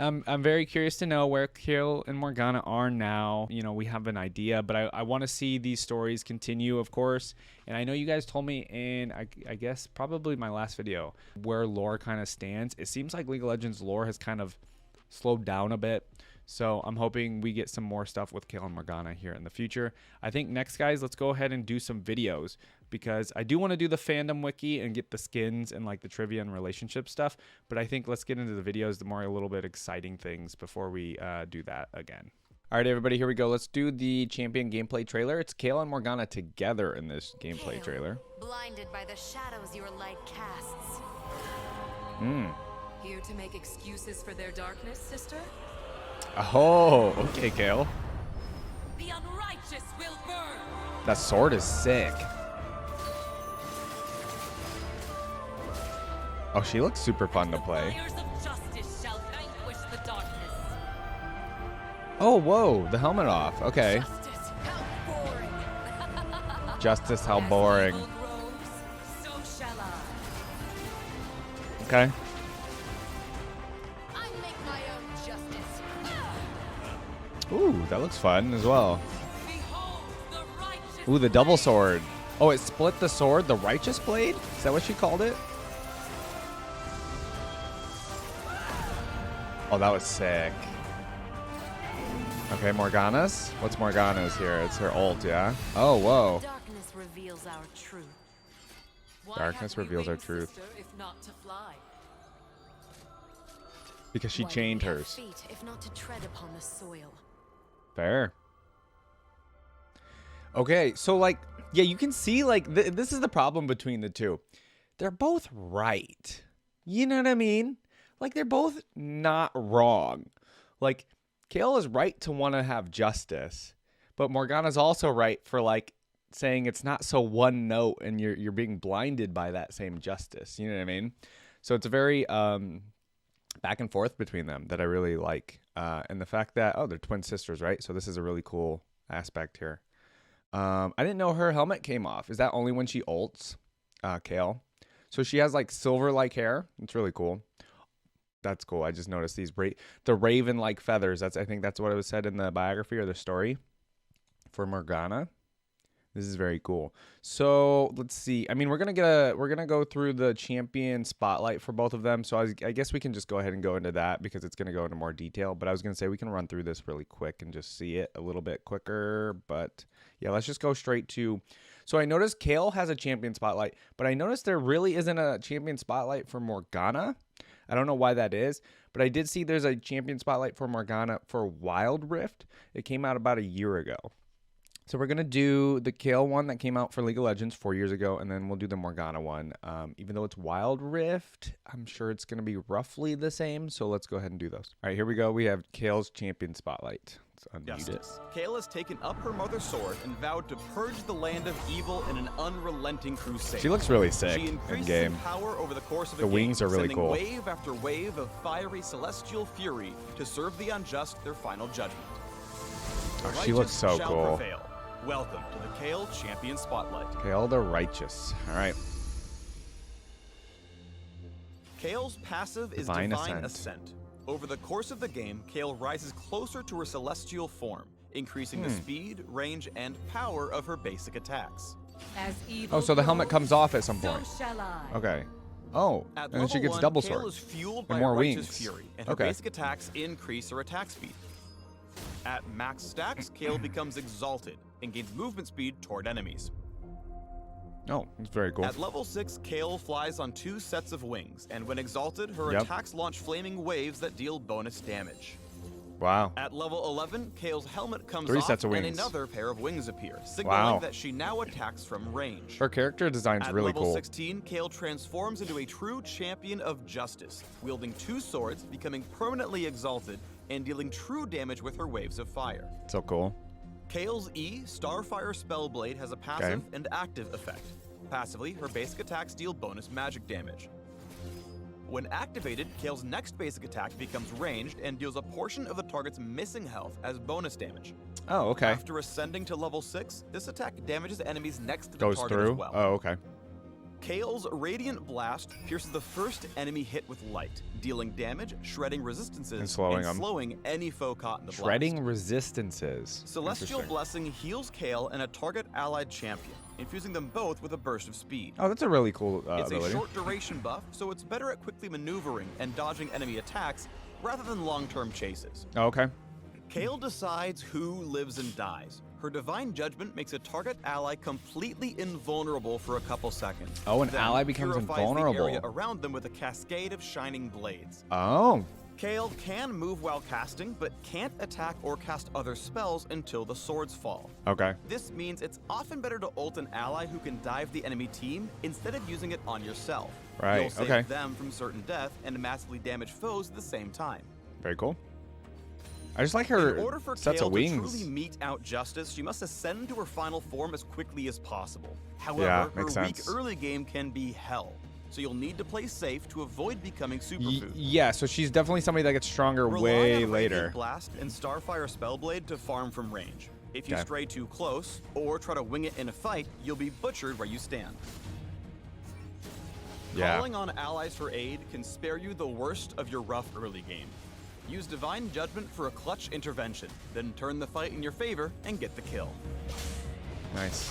I'm very curious to know where Kayle and Morgana are now. You know, we have an idea, but I want to see these stories continue, of course. And I know you guys told me in, I guess, probably my last video, where lore kind of stands. It seems like League of Legends lore has kind of slowed down a bit. So I'm hoping we get some more stuff with Kayle and Morgana here in the future. I think next, guys, let's go ahead and do some videos because I do want to do the fandom wiki and get the skins and like the trivia and relationship stuff. But I think let's get into the videos, the more a little bit exciting things before we do that again. All right, everybody, here we go. Let's do the champion gameplay trailer. It's Kayle and Morgana together in this gameplay trailer. Blinded by the shadows your light casts. Here to make excuses for their darkness, sister? Oh, okay, Kayle. The unrighteous will burn. That sword is sick. Oh, she looks super fun to play. Fires of justice shall vanquish the darkness. Oh, whoa, the helmet off. Okay. Justice, how boring. Justice, how As boring. evil grows, so shall I. Okay. I make my own justice. Ooh, that looks fun as well. Behold the righteous. Ooh, the double sword. Oh, it split the sword, the righteous blade? Is that what she called it? Oh, that was sick. Okay, Morgana's? What's Morgana's here? It's her ult, yeah? Oh, whoa. Darkness reveals our truth. Why Darkness have we reveals our wings, truth. sister, if not to fly? Because she Why do chained we have hers. feet, if not to tread upon the soil? Fair. Okay, so like, yeah, you can see like this is the problem between the two. They're both right. You know what I mean? Like they're both not wrong. Like Kayle is right to want to have justice, but Morgana's also right for like saying it's not so one note and you're being blinded by that same justice. You know what I mean? So it's a very back and forth between them that I really like. And the fact that, oh, they're twin sisters, right? So this is a really cool aspect here. I didn't know her helmet came off. Is that only when she ults, Kayle? So she has like silver-like hair. It's really cool. That's cool. I just noticed the raven-like feathers. I think that's what it was said in the biography or the story for Morgana. This is very cool. So let's see. I mean, we're gonna go through the champion spotlight for both of them. So I guess we can just go ahead and go into that because it's gonna go into more detail. But I was gonna say we can run through this really quick and just see it a little bit quicker. But yeah, let's just go straight to. So I noticed Kayle has a champion spotlight, but I noticed there really isn't a champion spotlight for Morgana. I don't know why that is, but I did see there's a champion spotlight for Morgana for Wild Rift. It came out about a year ago. So we're going to do the Kayle one that came out for League of Legends 4 years ago, and then we'll do the Morgana one. Even though it's Wild Rift, I'm sure it's going to be roughly the same, so let's go ahead and do those. All right, here we go. We have Kayle's champion spotlight. Let's unmute it. Kayle has taken up her mother's sword and vowed to purge the land of evil in an unrelenting crusade. She looks really sick She in increases game. in power over the course of The wings are really sending cool. wave after wave of fiery celestial fury to serve the unjust their final judgment. The Oh, she looks righteous so shall cool. prevail. Welcome to the Kayle Champion Spotlight. Kayle the Righteous. All right. Kayle's passive is Divine Divine Ascent. Ascent. Over the course of the game, Kayle rises closer to her celestial form, increasing the speed, range, and power of her basic attacks. As evil Oh, so the helmet grows, comes off at some point. So shall I. Okay. Oh, At and then she level gets 1, double Kayle sword. is fueled And by more righteous wings. fury, and her Okay. basic attacks increase her attack speed. At max stacks, Kayle becomes exalted and gains movement speed toward enemies. Oh, it's very cool. At level 6, Kayle flies on 2 sets of wings, and when exalted, her Yep. attacks launch flaming waves that deal bonus damage. Wow. At level 11, Kayle's helmet comes 3 off sets of and wings. another pair of wings appear, signaling Wow. that she now attacks from range. Her character design's At really level cool. 16, Kayle transforms into a true champion of justice, wielding 2 swords, becoming permanently exalted, and dealing true damage with her waves of fire. So cool. Kayle's E, Starfire Spellblade, has a passive and active effect. Passively, her basic attacks deal bonus magic damage. When activated, Kayle's next basic attack becomes ranged and deals a portion of the target's missing health as bonus damage. Oh, okay. After ascending to level 6, this attack damages enemies next to the Goes target through. as well. Oh, okay. Kayle's Radiant Blast pierces the first enemy hit with light, dealing damage, shredding resistances, And slowing them. any foe caught in the Shredding blast. resistances. Celestial Interesting. Blessing heals Kayle and a target allied champion, infusing them both with a burst of speed. Oh, that's a really cool It's a ability. short duration buff, so it's better at quickly maneuvering and dodging enemy attacks rather than long-term chases. Oh, okay. Kayle decides who lives and dies. Her Divine Judgment makes a target ally completely invulnerable for a couple seconds. Oh, an then ally becomes purifies invulnerable. the area around them with a cascade of shining blades. Oh. Kayle can move while casting, but can't attack or cast other spells until the swords fall. Okay. This means it's often better to ult an ally who can dive the enemy team instead of using it on yourself. Right, You'll save okay. them from certain death and massively damage foes at the same time. Very cool. I just like In her order for sets Kayle of to wings. truly mete out justice, she must ascend to her final form as quickly as possible. However, Yeah, her makes weak sense. early game can be hell, so you'll need to play safe to avoid becoming superfood. Yeah, so she's definitely somebody that gets stronger Rely way on later. Radiant Blast and Starfire Spellblade to farm from range. If you Okay. stray too close or try to wing it in a fight, you'll be butchered where you stand. Yeah. Calling on allies for aid can spare you the worst of your rough early game. Use Divine Judgment for a clutch intervention, then turn the fight in your favor and get the kill. Nice.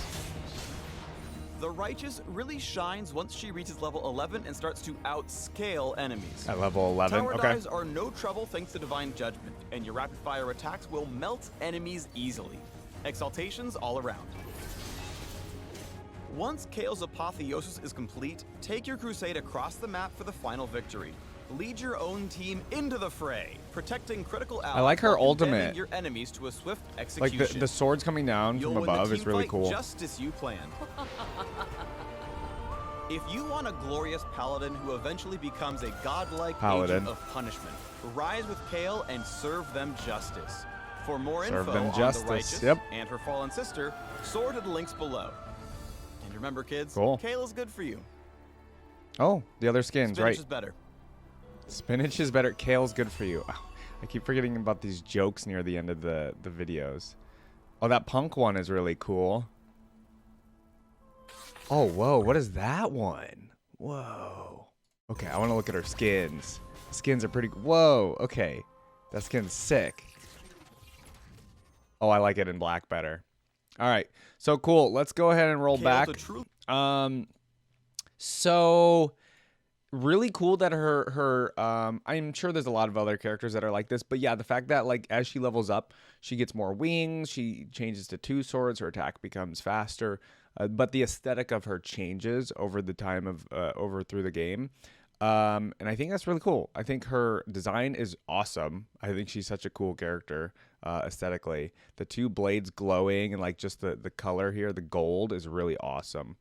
The Righteous really shines once she reaches level 11 and starts to outscale enemies. At level 11. Tower Okay. dives are no trouble thanks to Divine Judgment, and your rapid fire attacks will melt enemies easily. Exaltations all around. Once Kayle's apotheosis is complete, take your crusade across the map for the final victory. Lead your own team into the fray, protecting critical allies. I like her while condemning ultimate. your enemies to a swift Like execution. the swords coming down You'll from win the above is team really fight cool. just as you planned. If you want a glorious paladin who eventually becomes a godlike Paladin. agent of punishment, rise with Kayle and serve them justice. For more Serve info them on justice, the Righteous yep. and her fallen sister, soar to the links below. And remember, kids, Cool. Kayle's good for you. Oh, the other skins, Spinach right? is better. Spinach is better. Kale's good for you. Oh, I I keep forgetting about these jokes near the end of the videos. Oh, that punk one is really cool. Oh, whoa. What is that one? Whoa. Okay, I want to look at her skins. Skins are pretty... Whoa. Okay. That skin's sick. Oh, I like it in black better. All right. So cool. Let's go ahead and roll back. So really cool that her I'm sure there's a lot of other characters that are like this, but yeah, the fact that like as she levels up, she gets more wings, she changes to 2 swords, her attack becomes faster, but the aesthetic of her changes over the time of over through the game. And I think that's really cool. I think her design is awesome. I think she's such a cool character aesthetically. The 2 blades glowing and like just the color here, the gold is really awesome.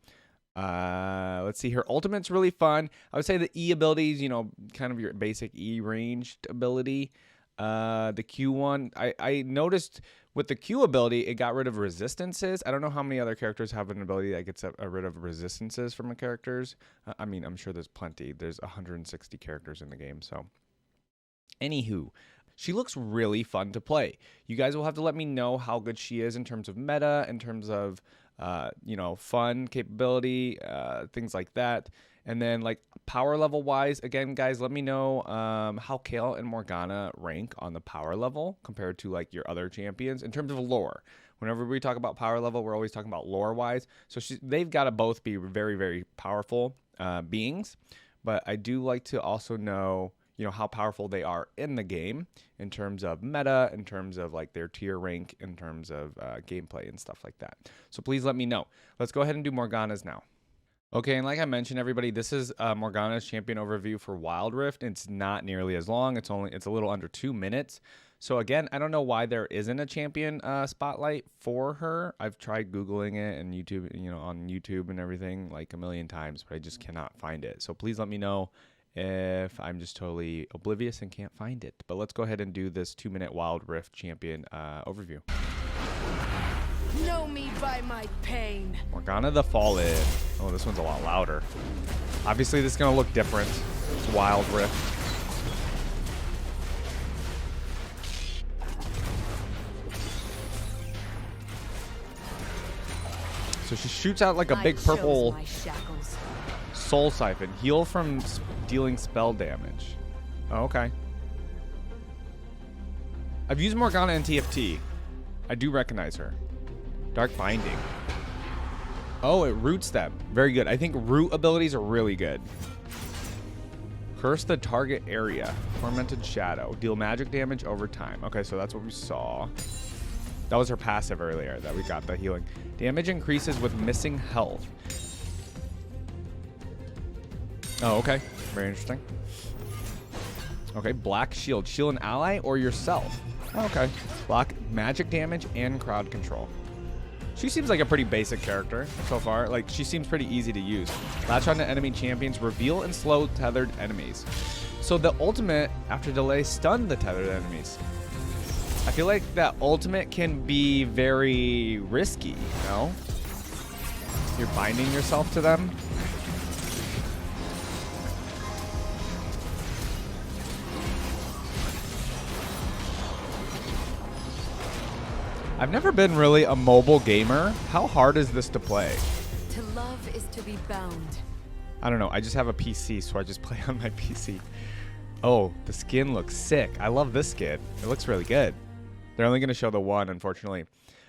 Let's see, her ultimate's really fun. I would say the E abilities, you know, kind of your basic E ranged ability. The Q one, I noticed with the Q ability, it got rid of resistances. I don't know how many other characters have an ability that gets rid of resistances from the characters. I mean, I'm sure there's plenty. There's 160 characters in the game, so. Anywho, she looks really fun to play. You guys will have to let me know how good she is in terms of meta, in terms of you know, fun capability, things like that. And then like power level wise, again, guys, let me know how Kayle and Morgana rank on the power level compared to like your other champions in terms of lore. Whenever we talk about power level, we're always talking about lore wise. So they've got to both be very, very powerful beings. But I do like to also know, you know, how powerful they are in the game in terms of meta, in terms of like their tier rank, in terms of gameplay and stuff like that. So please let me know. Let's go ahead and do Morgana's now. Okay, and like I mentioned, everybody, this is Morgana's champion overview for Wild Rift. It's not nearly as long. It's a little under 2 minutes. So again, I don't know why there isn't a champion spotlight for her. I've tried Googling it and YouTube, you know, on YouTube and everything like a million times, but I just cannot find it. So please let me know if I'm just totally oblivious and can't find it. But let's go ahead and do this 2-minute Wild Rift champion overview. Know me by my pain. Morgana the Fallen. Oh, this one's a lot louder. Obviously, this is going to look different. It's Wild Rift. So she shoots out like a big purple soul siphon. Heal from dealing spell damage. Oh, okay. I've used Morgana in TFT. I do recognize her. Dark Binding. Oh, it roots them. Very good. I think root abilities are really good. Curse the target area. Tormented Shadow. Deal magic damage over time. Okay, so that's what we saw. That was her passive earlier that we got, the healing. Damage increases with missing health. Oh, okay. Very interesting. Okay, Black Shield. Shield an ally or yourself. Oh, okay. Block magic damage and crowd control. She seems like a pretty basic character so far. Like, she seems pretty easy to use. Latch on to enemy champions. Reveal and slow tethered enemies. So the ultimate, after delay, stun the tethered enemies. I feel like that ultimate can be very risky, you know? You're binding yourself to them. I've never been really a mobile gamer. How hard is this to play? To love is to be bound. I don't know. I just have a PC, so I just play on my PC. Oh, the skin looks sick. I love this skin. It looks really good. They're only going to show the one, unfortunately.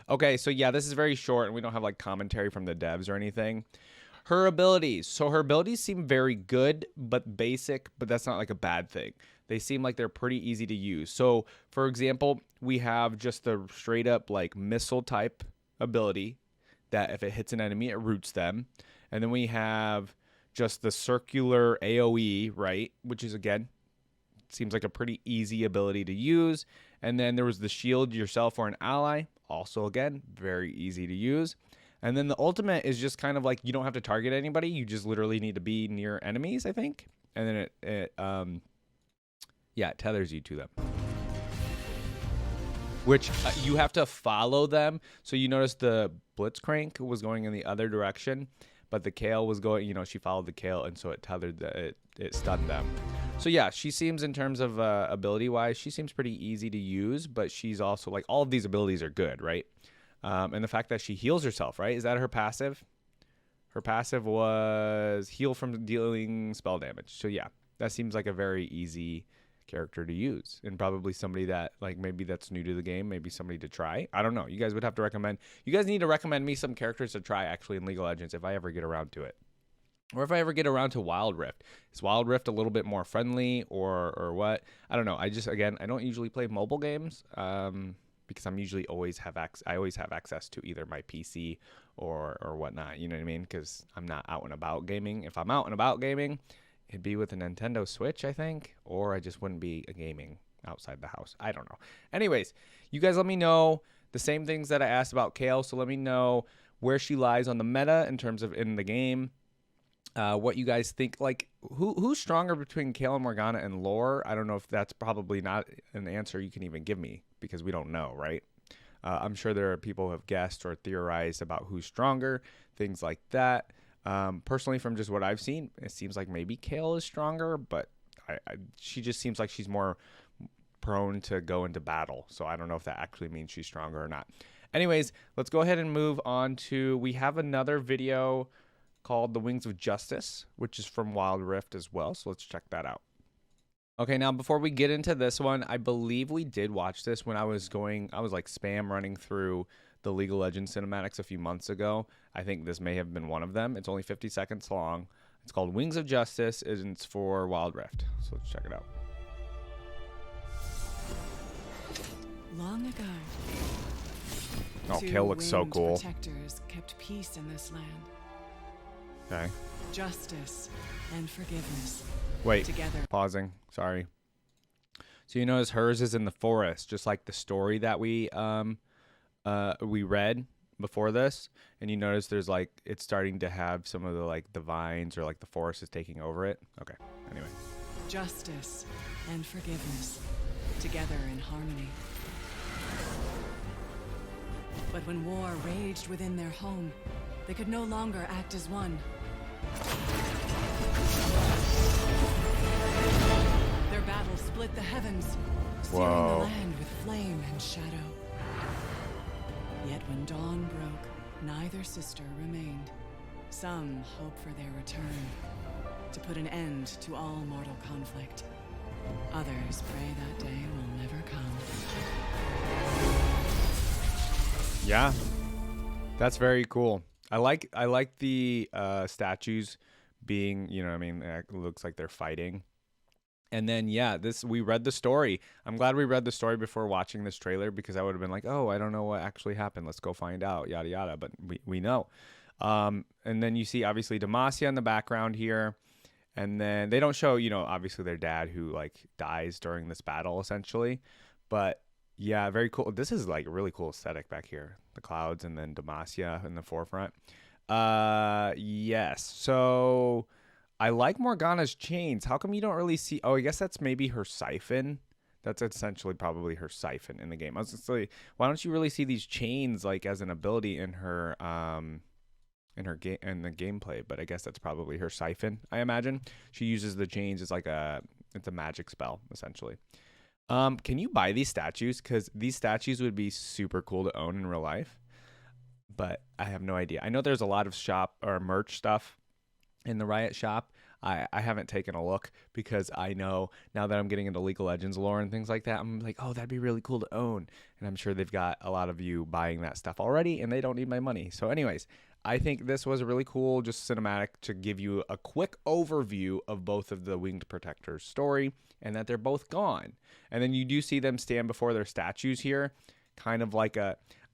Okay, so yeah, this is very short, and we don't have like commentary from the devs or anything. Her abilities. So her abilities seem very good, but basic, but that's not like a bad thing. They seem like they're pretty easy to use. So, for example, we have just the straight up like missile type ability that if it hits an enemy, it roots them. And then we have just the circular AoE, right? Which is, again, seems like a pretty easy ability to use. And then there was the shield yourself or an ally. Also, again, very easy to use. And then the ultimate is just kind of like you don't have to target anybody. You just literally need to be near enemies, I think. And then it tethers you to them. Which you have to follow them. So you notice the Blitzcrank was going in the other direction. But the Kayle was going, you know, she followed the Kayle. And so it tethered, it stunned them. So yeah, she seems, in terms of ability wise, she seems pretty easy to use, but she's also like, all of these abilities are good, right? And the fact that she heals herself, right? Is that her passive? Her passive was heal from dealing spell damage. So yeah, that seems like a very easy character to use, and probably somebody that, like, maybe that's new to the game, maybe somebody to try. I don't know. You guys would have to recommend. You guys need to recommend me some characters to try actually in League of Legends if I ever get around to it. Or if I ever get around to Wild Rift. Is Wild Rift a little bit more friendly or what? I don't know. I just, again, I don't usually play mobile games because I'm usually I always have access to either my PC or whatnot. You know what I mean? Because I'm not out and about gaming. If I'm out and about gaming, it'd be with a Nintendo Switch, I think, or I just wouldn't be gaming outside the house. I don't know. Anyways, you guys let me know the same things that I asked about Kayle. So let me know where she lies on the meta in terms of in the game. What you guys think, like who's stronger between Kayle Morgana and lore? I don't know if that's probably not an answer you can even give me because we don't know, right? I'm sure there are people who have guessed or theorized about who's stronger, things like that. Personally, from just what I've seen, it seems like maybe Kayle is stronger, but she just seems like she's more prone to go into battle. So I don't know if that actually means she's stronger or not. Anyways, let's go ahead and move on to, we have another video called The Wings of Justice, which is from Wild Rift as well. So let's check that out. Okay, now before we get into this one, I believe we did watch this when I was like spam running through the League of Legends cinematics a few months ago. I think this may have been one of them. It's only 50 seconds long. It's called Wings of Justice, and it's for Wild Rift. So let's check it out. Long ago, Oh, Kayle looks so cool. Protectors kept peace in this land. Okay. Justice and forgiveness. Wait, together. Pausing. Sorry. So you notice hers is in the forest, just like the story that we read before this. And you notice there's like, it's starting to have some of the like the vines or like the forest is taking over it. Okay. Anyway. Justice and forgiveness together in harmony. But when war raged within their home, they could no longer act as one. Their battle split the heavens, searing the land with flame and shadow. Yet when dawn broke, neither sister remained. Some hope for their return, to put an end to all mortal conflict. Others pray that day will never come. Yeah, that's very cool. I like the statues being, you know what I mean, it looks like they're fighting. And then, yeah, we read the story. I'm glad we read the story before watching this trailer, because I would have been like, oh, I don't know what actually happened. Let's go find out, yada, yada. But we know. And then you see, obviously, Demacia in the background here. And then they don't show, you know, obviously their dad who, like, dies during this battle, essentially. But, yeah, very cool. This is, like, a really cool aesthetic back here. The clouds and then Demacia in the forefront. Yes. So I like Morgana's chains. How come you don't really see? Oh, I guess that's maybe her siphon. That's essentially probably her siphon in the game. I was just like, why don't you really see these chains like as an ability in her game in the gameplay? But I guess that's probably her siphon. I imagine she uses the chains as like it's a magic spell essentially. Can you buy these statues? Because these statues would be super cool to own in real life. But I have no idea. I know there's a lot of shop or merch stuff in the Riot shop. I haven't taken a look because I know now that I'm getting into League of Legends lore and things like that, I'm like, oh, that'd be really cool to own. And I'm sure they've got a lot of you buying that stuff already and they don't need my money. So anyways, I think this was really cool, just cinematic, to give you a quick overview of both of the Winged Protectors story and that they're both gone. And then you do see them stand before their statues here, kind of like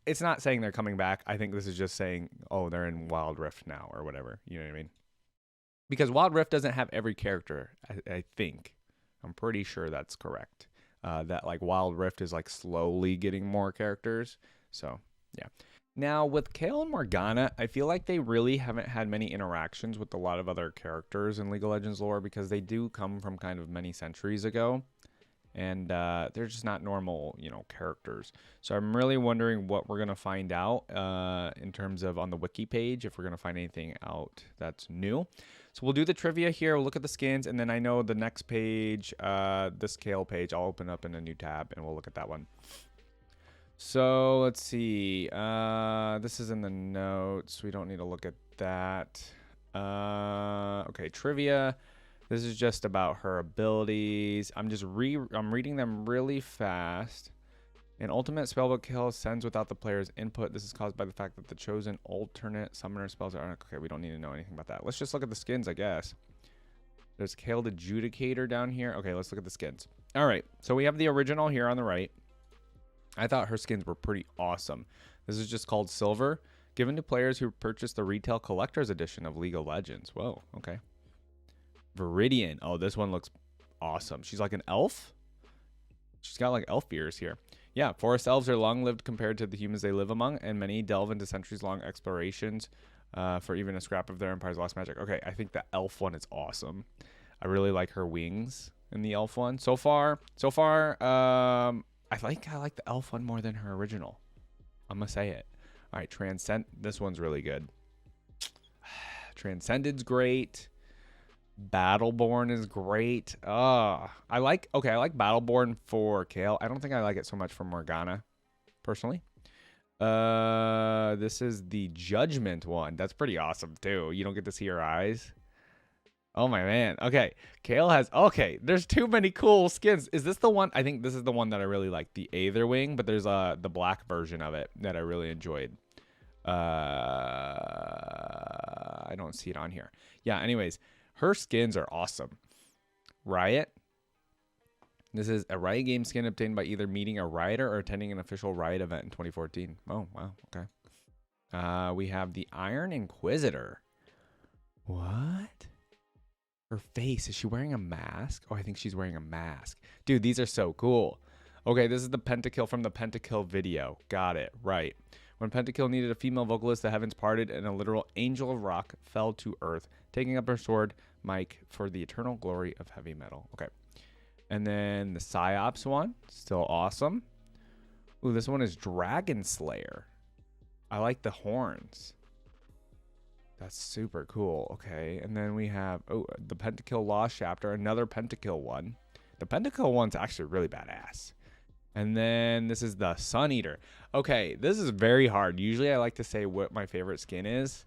it's not saying they're coming back. I think this is just saying, oh, they're in Wild Rift now or whatever. You know what I mean? Because Wild Rift doesn't have every character, I think. I'm pretty sure that's correct. That like Wild Rift is like slowly getting more characters. So, yeah. Now, with Kayle and Morgana, I feel like they really haven't had many interactions with a lot of other characters in League of Legends lore because they do come from kind of many centuries ago. and they're just not normal, you know, characters. So I'm really wondering what we're gonna find out in terms of on the wiki page, if we're gonna find anything out that's new. So we'll do the trivia here. We'll look at the skins, and then I know the next page, this Kayle page, I'll open up in a new tab, and we'll look at that one. So let's see. This is in the notes. We don't need to look at that. Okay, trivia. This is just about her abilities. I'm reading them really fast. An ultimate spellbook kill sends without the player's input. This is caused by the fact that the chosen alternate summoner spells are... Okay, we don't need to know anything about that. Let's just look at the skins, I guess. There's Kayle Adjudicator down here. Okay, let's look at the skins. All right, so we have the original here on the right. I thought her skins were pretty awesome. This is just called Silver, given to players who purchase the retail collector's edition of League of Legends. Whoa, okay. Viridian. Oh, this one looks awesome. She's like an elf. She's got like elf ears here. Yeah, forest elves are long-lived compared to the humans they live among, and many delve into centuries-long explorations for even a scrap of their empire's lost magic. Okay, I think the elf one is awesome. I really like her wings in the elf one. So far, I like the elf one more than her original. I'm gonna say it. All right, Transcend. This one's really good. Transcended's great. Battleborn is great. I like Battleborn for Kayle. I don't think I like it so much for Morgana, personally. This is the Judgment one. That's pretty awesome too. You don't get to see her eyes. Oh my man. Okay, Kayle has... Okay, there's too many cool skins. Is this the one? I think this is the one that I really like, the Aetherwing, but there's the black version of it that I really enjoyed. I don't see it on here. Yeah, anyways, her skins are awesome. Riot. This is a Riot game skin obtained by either meeting a rioter or attending an official Riot event in 2014. Oh, wow, okay. We have the Iron Inquisitor. What? Her face, is she wearing a mask? Oh, I think she's wearing a mask. Dude, these are so cool. Okay, this is the Pentakill from the Pentakill video. Got it, right. When Pentakill needed a female vocalist, the heavens parted and a literal angel of rock fell to earth, taking up her sword, Mike, for the eternal glory of heavy metal. Okay. And then the Psyops one, still awesome. Ooh, this one is Dragon Slayer. I like the horns. That's super cool. Okay, and then we have the Pentakill Lost Chapter, another Pentakill one. The Pentakill one's actually really badass. And then this is the Sun Eater. Okay, this is very hard. Usually I like to say what my favorite skin is.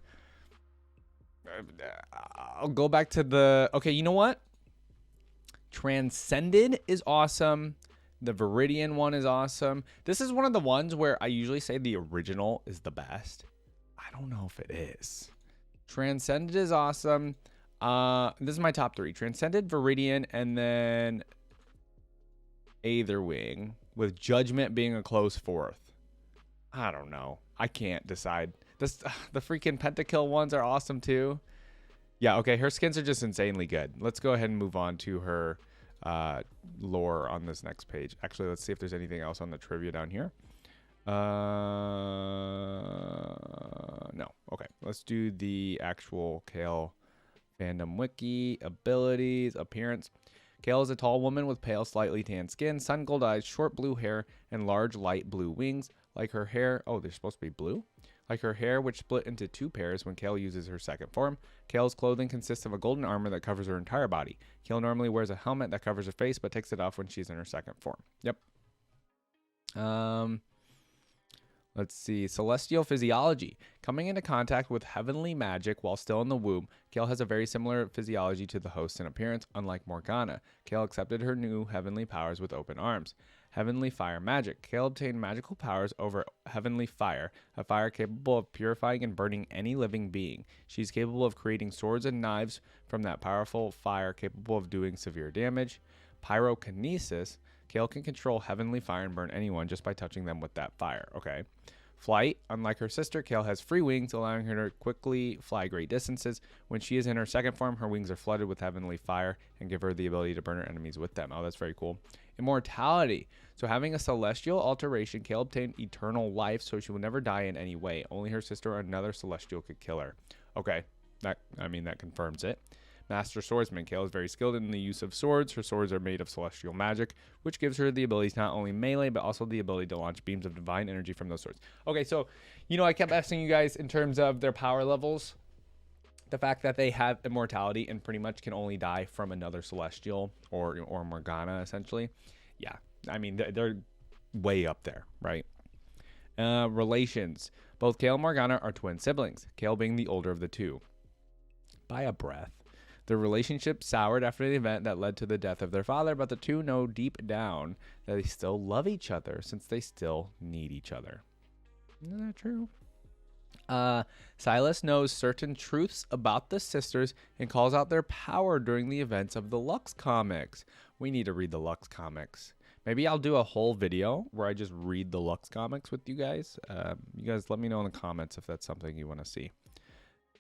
I'll go back to the... Okay, you know what? Transcended is awesome. The Viridian one is awesome. This is one of the ones where I usually say the original is the best. I don't know if it is. Transcended is awesome. This is my top three. Transcended, Viridian, and then Aetherwing, with Judgment being a close fourth. I don't know. I can't decide. The freaking Pentakill ones are awesome too. Yeah, okay, her skins are just insanely good. Let's go ahead and move on to her lore on this next page. Actually, let's see if there's anything else on the trivia down here. No. Okay, let's do the actual Kayle fandom wiki. Abilities, appearance. Kayle is a tall woman with pale, slightly tan skin, sun gold eyes, short blue hair, and large light blue wings. Like her hair... Oh, they're supposed to be blue? Like her hair, which split into two pairs when Kayle uses her second form. Kayle's clothing consists of a golden armor that covers her entire body. Kayle normally wears a helmet that covers her face, but takes it off when she's in her second form. Yep. Let's see. Celestial physiology. Coming into contact with heavenly magic while still in the womb, Kayle has a very similar physiology to the host in appearance. Unlike Morgana, Kayle accepted her new heavenly powers with open arms. Heavenly fire magic. Kayle obtained magical powers over heavenly fire, a fire capable of purifying and burning any living being. She's capable of creating swords and knives from that powerful fire, capable of doing severe damage. Pyrokinesis. Kayle can control heavenly fire and burn anyone just by touching them with that fire. Okay. Flight. Unlike her sister, Kayle has free wings, allowing her to quickly fly great distances. When she is in her second form, her wings are flooded with heavenly fire and give her the ability to burn her enemies with them. Oh, that's very cool. Immortality. So having a celestial alteration, Kayle obtained eternal life, so she will never die in any way. Only her sister or another celestial could kill her. Okay. That confirms it. Master Swordsman. Kayle is very skilled in the use of swords. Her swords are made of celestial magic, which gives her the abilities not only melee, but also the ability to launch beams of divine energy from those swords. Okay, so, I kept asking you guys in terms of their power levels. The fact that they have immortality and pretty much can only die from another celestial or Morgana, essentially. Yeah, I mean, they're way up there, right? Relations. Both Kayle and Morgana are twin siblings, Kayle being the older of the two. By a breath. Their relationship soured after the event that led to the death of their father, but the two know deep down that they still love each other since they still need each other. Isn't that true? Silas knows certain truths about the sisters and calls out their power during the events of the Lux comics. We need to read the Lux comics. Maybe I'll do a whole video where I just read the Lux comics with you guys. You guys let me know in the comments if that's something you want to see.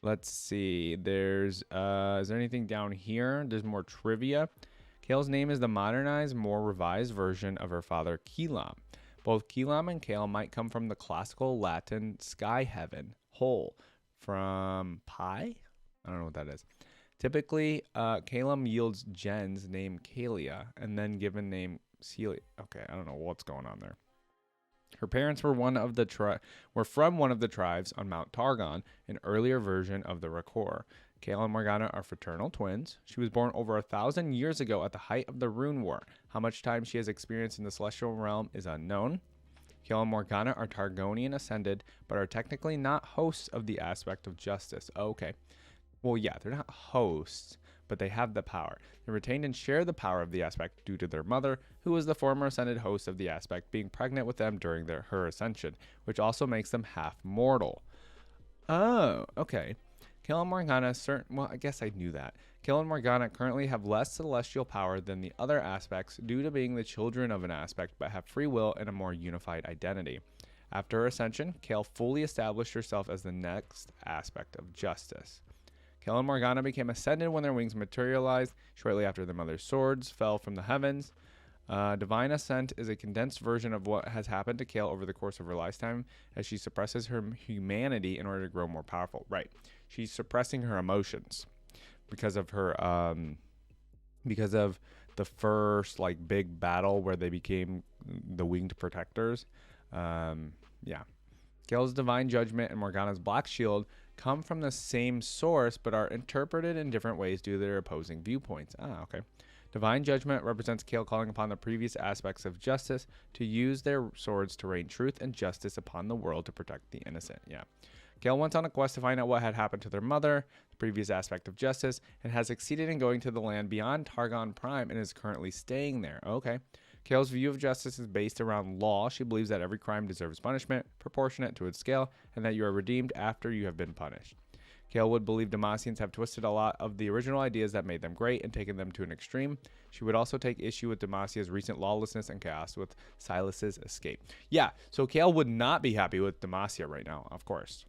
Let's see. There's is there anything down here? There's more trivia. Kayle's name is the modernized, more revised version of her father, Kelam. Both Kelam and Kayle might come from the classical Latin sky heaven, whole, from pi? I don't know what that is. Typically, Kelam yields gens named Kalia and then given name Celia. Okay, I don't know what's going on there. Her parents were from one of the tribes on Mount Targon, an earlier version of the Rakor. Kayle and Morgana are fraternal twins. She was born over 1,000 years ago at the height of the Rune War. How much time she has experienced in the celestial realm is unknown. Kayle and Morgana are Targonian ascended, but are technically not hosts of the aspect of justice. Oh, okay. Well, yeah, they're not hosts, but they have the power. They retained and share the power of the aspect due to their mother, who was the former ascended host of the aspect, being pregnant with them during her ascension, which also makes them half mortal. Oh, okay. Kayle and Morgana, well, I guess I knew that. Kayle and Morgana currently have less celestial power than the other aspects due to being the children of an aspect, but have free will and a more unified identity. After her ascension, Kayle fully established herself as the next aspect of justice. Kayle and Morgana became ascended when their wings materialized shortly after their mother's swords fell from the heavens. Divine Ascent is a condensed version of what has happened to Kayle over the course of her lifetime as she suppresses her humanity in order to grow more powerful. Right. She's suppressing her emotions because of her because of the first big battle where they became the winged protectors. Yeah. Kayle's divine judgment and Morgana's black shield come from the same source but are interpreted in different ways due to their opposing viewpoints. Okay. Divine judgment represents Kayle calling upon the previous aspects of justice to use their swords to rain truth and justice upon the world to protect the innocent. Yeah. Kayle went on a quest to find out what had happened to their mother, the previous aspect of justice, and has succeeded in going to the land beyond Targon Prime and is currently staying there. Okay. Kayle's view of justice is based around law. She believes that every crime deserves punishment, proportionate to its scale, and that you are redeemed after you have been punished. Kayle would believe Demacians have twisted a lot of the original ideas that made them great and taken them to an extreme. She would also take issue with Demacia's recent lawlessness and chaos with Silas's escape. Yeah, so Kayle would not be happy with Demacia right now, of course.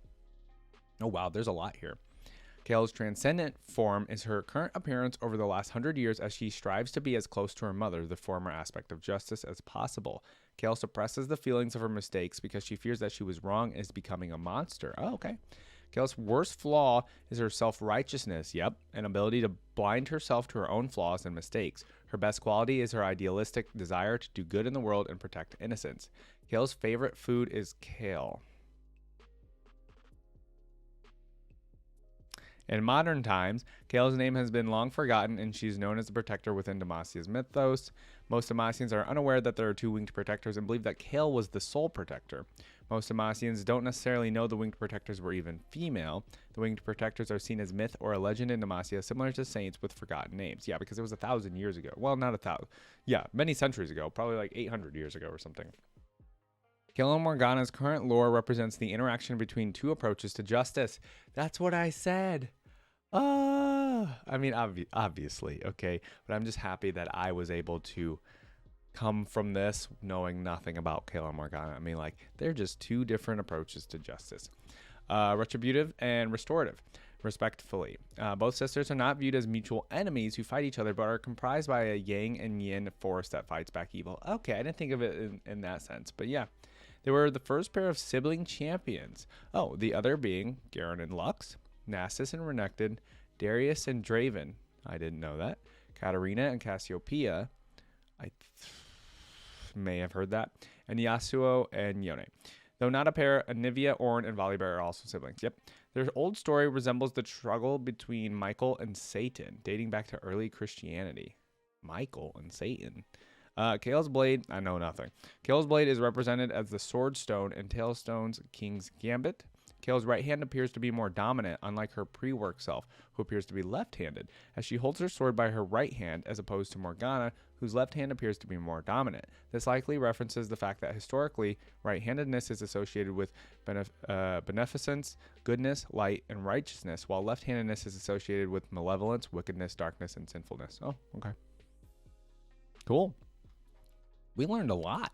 Oh, wow, there's a lot here. Kayle's transcendent form is her current appearance over the last 100 years as she strives to be as close to her mother, the former aspect of justice, as possible. Kayle suppresses the feelings of her mistakes because she fears that she was wrong and is becoming a monster. Oh, okay. Kayle's worst flaw is her self-righteousness, an ability to blind herself to her own flaws and mistakes. Her best quality is her idealistic desire to do good in the world and protect innocence. Kayle's favorite food is kale. In modern times, Kayle's name has been long forgotten and she's known as the protector within Demacia's mythos. Most Demacians are unaware that there are two winged protectors and believe that Kayle was the sole protector. Most Demacians don't necessarily know the winged protectors were even female. The winged protectors are seen as myth or a legend in Demacia, similar to saints with forgotten names. Yeah, because it was 1,000 years ago. Well, not 1,000. Yeah, many centuries ago, probably like 800 years ago or something. Kayle Morgana's current lore represents the interaction between two approaches to justice. That's what I said. I mean, obviously, okay. But I'm just happy that I was able to come from this knowing nothing about Kayle Morgana. I mean, they're just two different approaches to justice. Retributive and restorative, respectfully. Both sisters are not viewed as mutual enemies who fight each other, but are comprised by a yang and yin force that fights back evil. Okay, I didn't think of it in that sense, but yeah. They were the first pair of sibling champions. Oh, the other being Garen and Lux, Nasus and Renekton, Darius and Draven. I didn't know that. Katarina and Cassiopeia. I may have heard that. And Yasuo and Yone. Though not a pair, Anivia, Ornn, and Volibear are also siblings. Yep. Their old story resembles the struggle between Michael and Satan, dating back to early Christianity. Michael and Satan. Kayle's blade, I know nothing. Kayle's blade is represented as the Sword Stone in Tailstone's King's Gambit. Kayle's right hand appears to be more dominant, unlike her pre-work self, who appears to be left-handed, as she holds her sword by her right hand, as opposed to Morgana, whose left hand appears to be more dominant. This likely references the fact that historically, right-handedness is associated with beneficence, goodness, light, and righteousness, while left-handedness is associated with malevolence, wickedness, darkness, and sinfulness. Oh, okay. Cool. We learned a lot.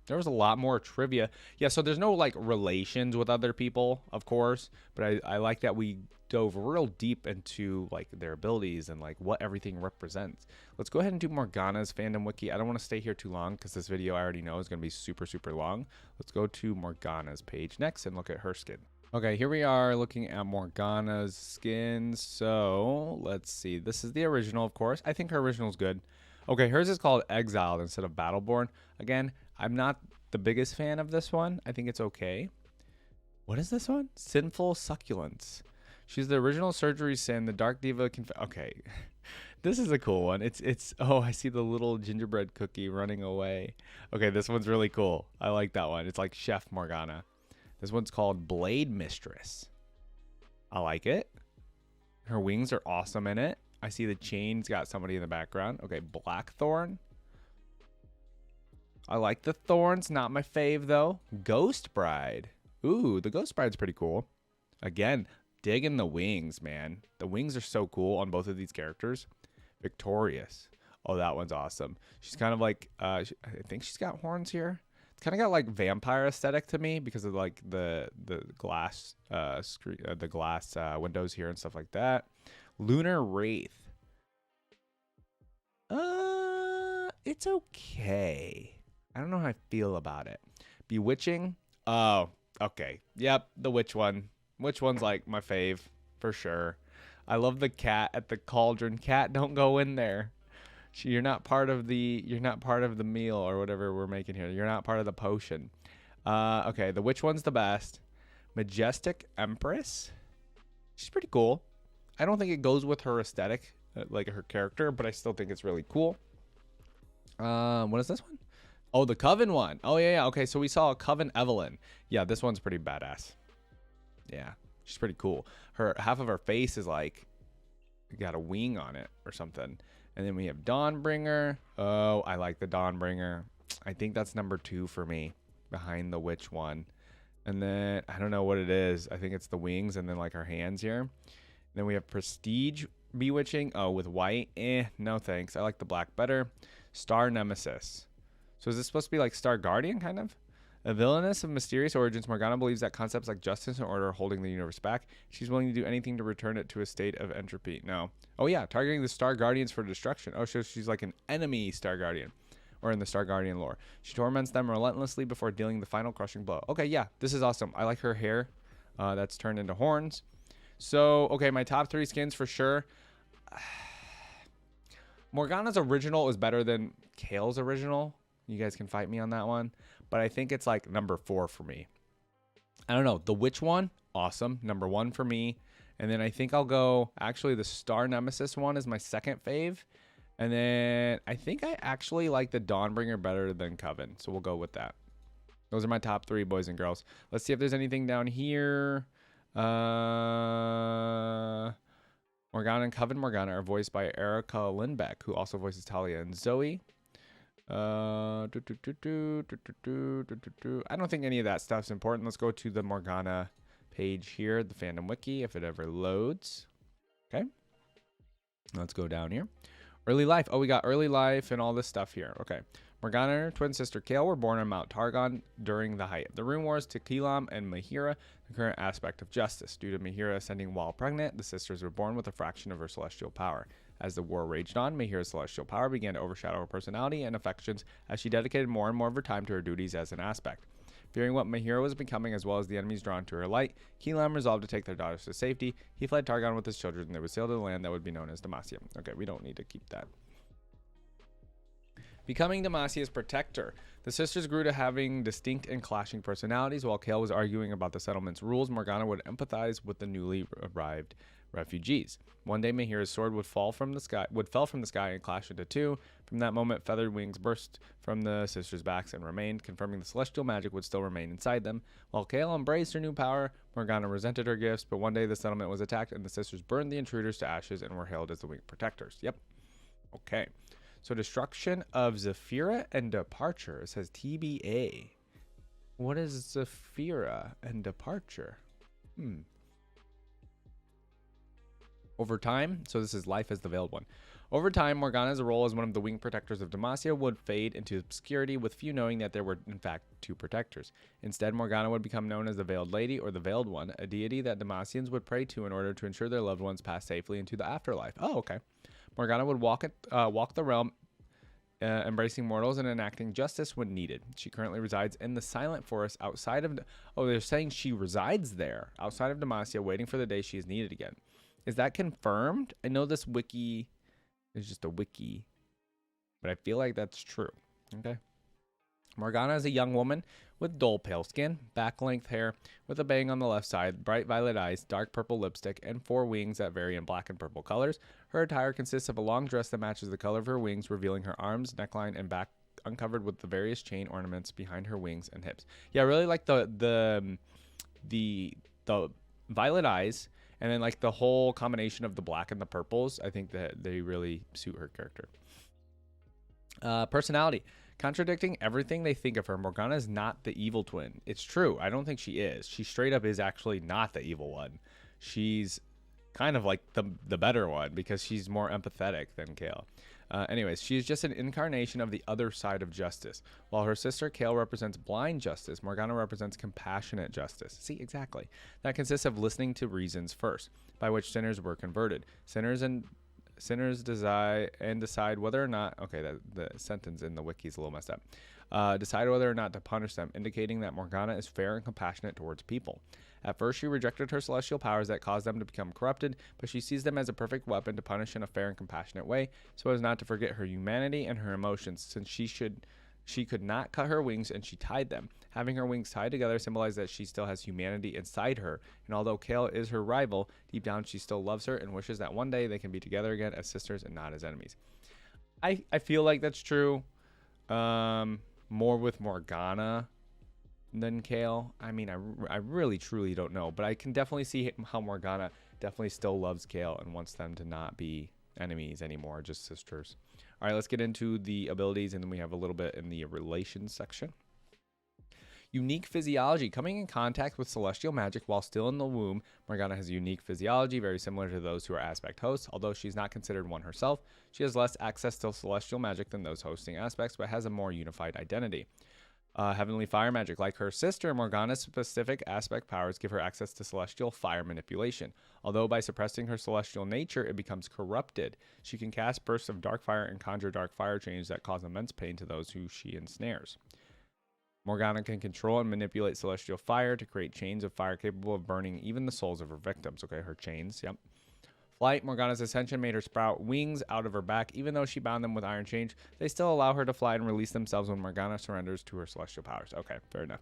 There was a lot more trivia. Yeah, so there's no like relations with other people, of course, but I like that we dove real deep into like their abilities and like what everything represents. Let's go ahead and do Morgana's fandom wiki. I don't want to stay here too long because this video I already know is going to be super, super long. Let's go to Morgana's page next and look at her skin. Okay, here we are looking at Morgana's skin. So let's see. This is the original, of course. I think her original is good. Okay, hers is called Exiled instead of Battleborn. Again, I'm not the biggest fan of this one. I think it's okay. What is this one? Sinful Succulence. She's the original Surgery Sin, the Dark Diva. Okay, this is a cool one. It's. Oh, I see the little gingerbread cookie running away. Okay, this one's really cool. I like that one. It's like Chef Morgana. This one's called Blade Mistress. I like it. Her wings are awesome in it. I see the chain's got somebody in the background. Okay, Blackthorn. I like the thorns. Not my fave, though. Ghost Bride. Ooh, the Ghost Bride's pretty cool. Again, digging the wings, man. The wings are so cool on both of these characters. Victorious. Oh, that one's awesome. She's kind of like, I think she's got horns here. It's kind of got like vampire aesthetic to me because of like the glass screen, the glass windows here and stuff like that. Lunar Wraith. It's okay. I don't know how I feel about it. Bewitching. Oh, okay. Yep, the witch one. Which one's like my fave for sure. I love the cat at the cauldron. Cat, don't go in there. You're not part of the meal or whatever we're making here. You're not part of the potion. Okay, the witch one's the best. Majestic Empress. She's pretty cool. I don't think it goes with her aesthetic, like her character, but I still think it's really cool. What is this one? Oh, the Coven one. Oh, yeah. Okay, so we saw a Coven Evelyn. Yeah, this one's pretty badass. Yeah, she's pretty cool. Half of her face is like got a wing on it or something. And then we have Dawnbringer. Oh, I like the Dawnbringer. I think that's number 2 for me, behind the witch one. And then I don't know what it is. I think it's the wings and then like her hands here. Then we have Prestige Bewitching. Oh, with white. No thanks. I like the black better. Star Nemesis. So is this supposed to be like Star Guardian, kind of? A villainess of mysterious origins, Morgana believes that concepts like justice and order are holding the universe back. She's willing to do anything to return it to a state of entropy. No. Oh, yeah. Targeting the Star Guardians for destruction. Oh, so she's like an enemy Star Guardian. Or in the Star Guardian lore. She torments them relentlessly before dealing the final crushing blow. Okay, yeah. This is awesome. I like her hair. That's turned into horns. So, okay, my top 3 skins for sure. Morgana's original is better than Kayle's original. You guys can fight me on that one. But I think it's like number 4 for me. I don't know. The witch one, awesome. Number 1 for me. And then I think I'll go, actually the Star Nemesis one is my second fave. And then I think I actually like the Dawnbringer better than Coven. So we'll go with that. Those are my top 3, boys and girls. Let's see if there's anything down here. Morgana and Coven Morgana are voiced by Erica Lindbeck, who also voices Talia and Zoe. I don't think any of that stuff's important. Let's go to the Morgana page here, the fandom wiki, if it ever loads. Okay. Let's go down here. Early life. Oh, we got early life and all this stuff here. Okay. Morgana and her twin sister Kayle were born on Mount Targon during the height of the Rune Wars to Kilam and Mahira, the current aspect of justice. Due to Mahira ascending while pregnant, the sisters were born with a fraction of her celestial power. As the war raged on, Mahira's celestial power began to overshadow her personality and affections as she dedicated more and more of her time to her duties as an aspect. Fearing what Mahira was becoming as well as the enemies drawn to her light, Keelam resolved to take their daughters to safety. He fled Targon with his children and they would sail to the land that would be known as Demacia. Okay, we don't need to keep that. Becoming Demacia's protector. The sisters grew to having distinct and clashing personalities. While Kayle was arguing about the settlement's rules, Morgana would empathize with the newly arrived refugees. One day, Mahira's sword would fall from the sky and clash into two. From that moment, feathered wings burst from the sisters' backs and remained, confirming the celestial magic would still remain inside them. While Kayle embraced her new power, Morgana resented her gifts, but one day the settlement was attacked and the sisters burned the intruders to ashes and were hailed as the winged protectors. Yep. Okay. So destruction of Zephyra and departure. It says TBA. What is Zephyra and departure? Over time, so this is life as the Veiled One. Over time, Morgana's role as one of the winged protectors of Demacia would fade into obscurity, with few knowing that there were in fact two protectors. Instead, Morgana would become known as the Veiled Lady or the Veiled One, a deity that Demacians would pray to in order to ensure their loved ones pass safely into the afterlife. Oh, okay. Morgana would walk the realm, embracing mortals and enacting justice when needed. She currently resides in the Silent Forest outside of... Oh, they're saying she resides there, outside of Demacia, waiting for the day she is needed again. Is that confirmed? I know this wiki is just a wiki, but I feel like that's true. Okay. Morgana is a young woman with dull pale skin, back-length hair with a bang on the left side, bright violet eyes, dark purple lipstick, and 4 wings that vary in black and purple colors. Her attire consists of a long dress that matches the color of her wings, revealing her arms, neckline, and back uncovered with the various chain ornaments behind her wings and hips. Yeah, I really like the violet eyes, and then like the whole combination of the black and the purples. I think that they really suit her character. Personality. Contradicting everything they think of her, Morgana is not the evil twin. It's true. I don't think she is. She straight up is actually not the evil one. She's kind of like the better one because she's more empathetic than Kayle. Anyways, she is just an incarnation of the other side of justice. While her sister Kayle represents blind justice, Morgana represents compassionate justice. See, exactly. That consists of listening to reasons first, by which sinners were converted. Sinners decide whether or not... Okay, the sentence in the wiki is a little messed up. Decide whether or not to punish them, indicating that Morgana is fair and compassionate towards people. At first, she rejected her celestial powers that caused them to become corrupted, but she sees them as a perfect weapon to punish in a fair and compassionate way, so as not to forget her humanity and her emotions, since she could not cut her wings and she tied them. Having her wings tied together symbolized that she still has humanity inside her, and although Kayle is her rival, deep down she still loves her and wishes that one day they can be together again as sisters and not as enemies. I feel like that's true. More with Morgana than Kayle. I mean, I really truly don't know, but I can definitely see how Morgana definitely still loves Kayle and wants them to not be enemies anymore, just sisters. All right, let's get into the abilities, and then we have a little bit in the relations section. Unique physiology. Coming in contact with celestial magic while still in the womb, Morgana has a unique physiology, very similar to those who are aspect hosts. Although she's not considered one herself, she has less access to celestial magic than those hosting aspects, but has a more unified identity. Heavenly fire magic. Like her sister, Morgana's specific aspect powers give her access to celestial fire manipulation. Although by suppressing her celestial nature, it becomes corrupted. She can cast bursts of dark fire and conjure dark fire chains that cause immense pain to those who she ensnares. Morgana can control and manipulate celestial fire to create chains of fire capable of burning even the souls of her victims. Okay, her chains, yep. Flight. Morgana's ascension made her sprout wings out of her back. Even though she bound them with iron chains, they still allow her to fly and release themselves when Morgana surrenders to her celestial powers. Okay, fair enough.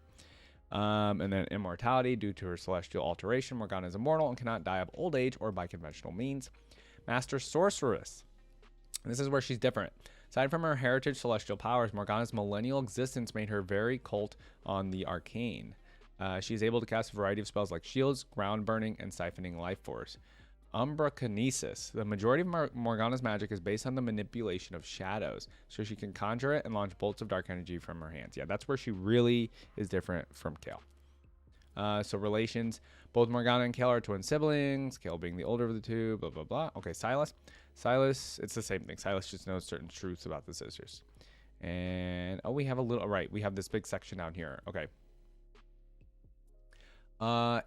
And then immortality. Due to her celestial alteration, Morgana is immortal and cannot die of old age or by conventional means. Master Sorceress. This is where she's different. Aside from her heritage celestial powers, Morgana's millennial existence made her very cult on the arcane. She is able to cast a variety of spells like shields, ground burning, and siphoning life force. Umbrakinesis. The majority of Morgana's magic is based on the manipulation of shadows, so she can conjure it and launch bolts of dark energy from her hands. Yeah, that's where she really is different from Kayle. So relations. Both Morgana and Kayle are twin siblings, Kayle being the older of the two, blah, blah, blah. Okay, Silas. Silas, it's the same thing. Silas just knows certain truths about the sisters. And, oh, we have a little, right, we have this big section down here. Okay.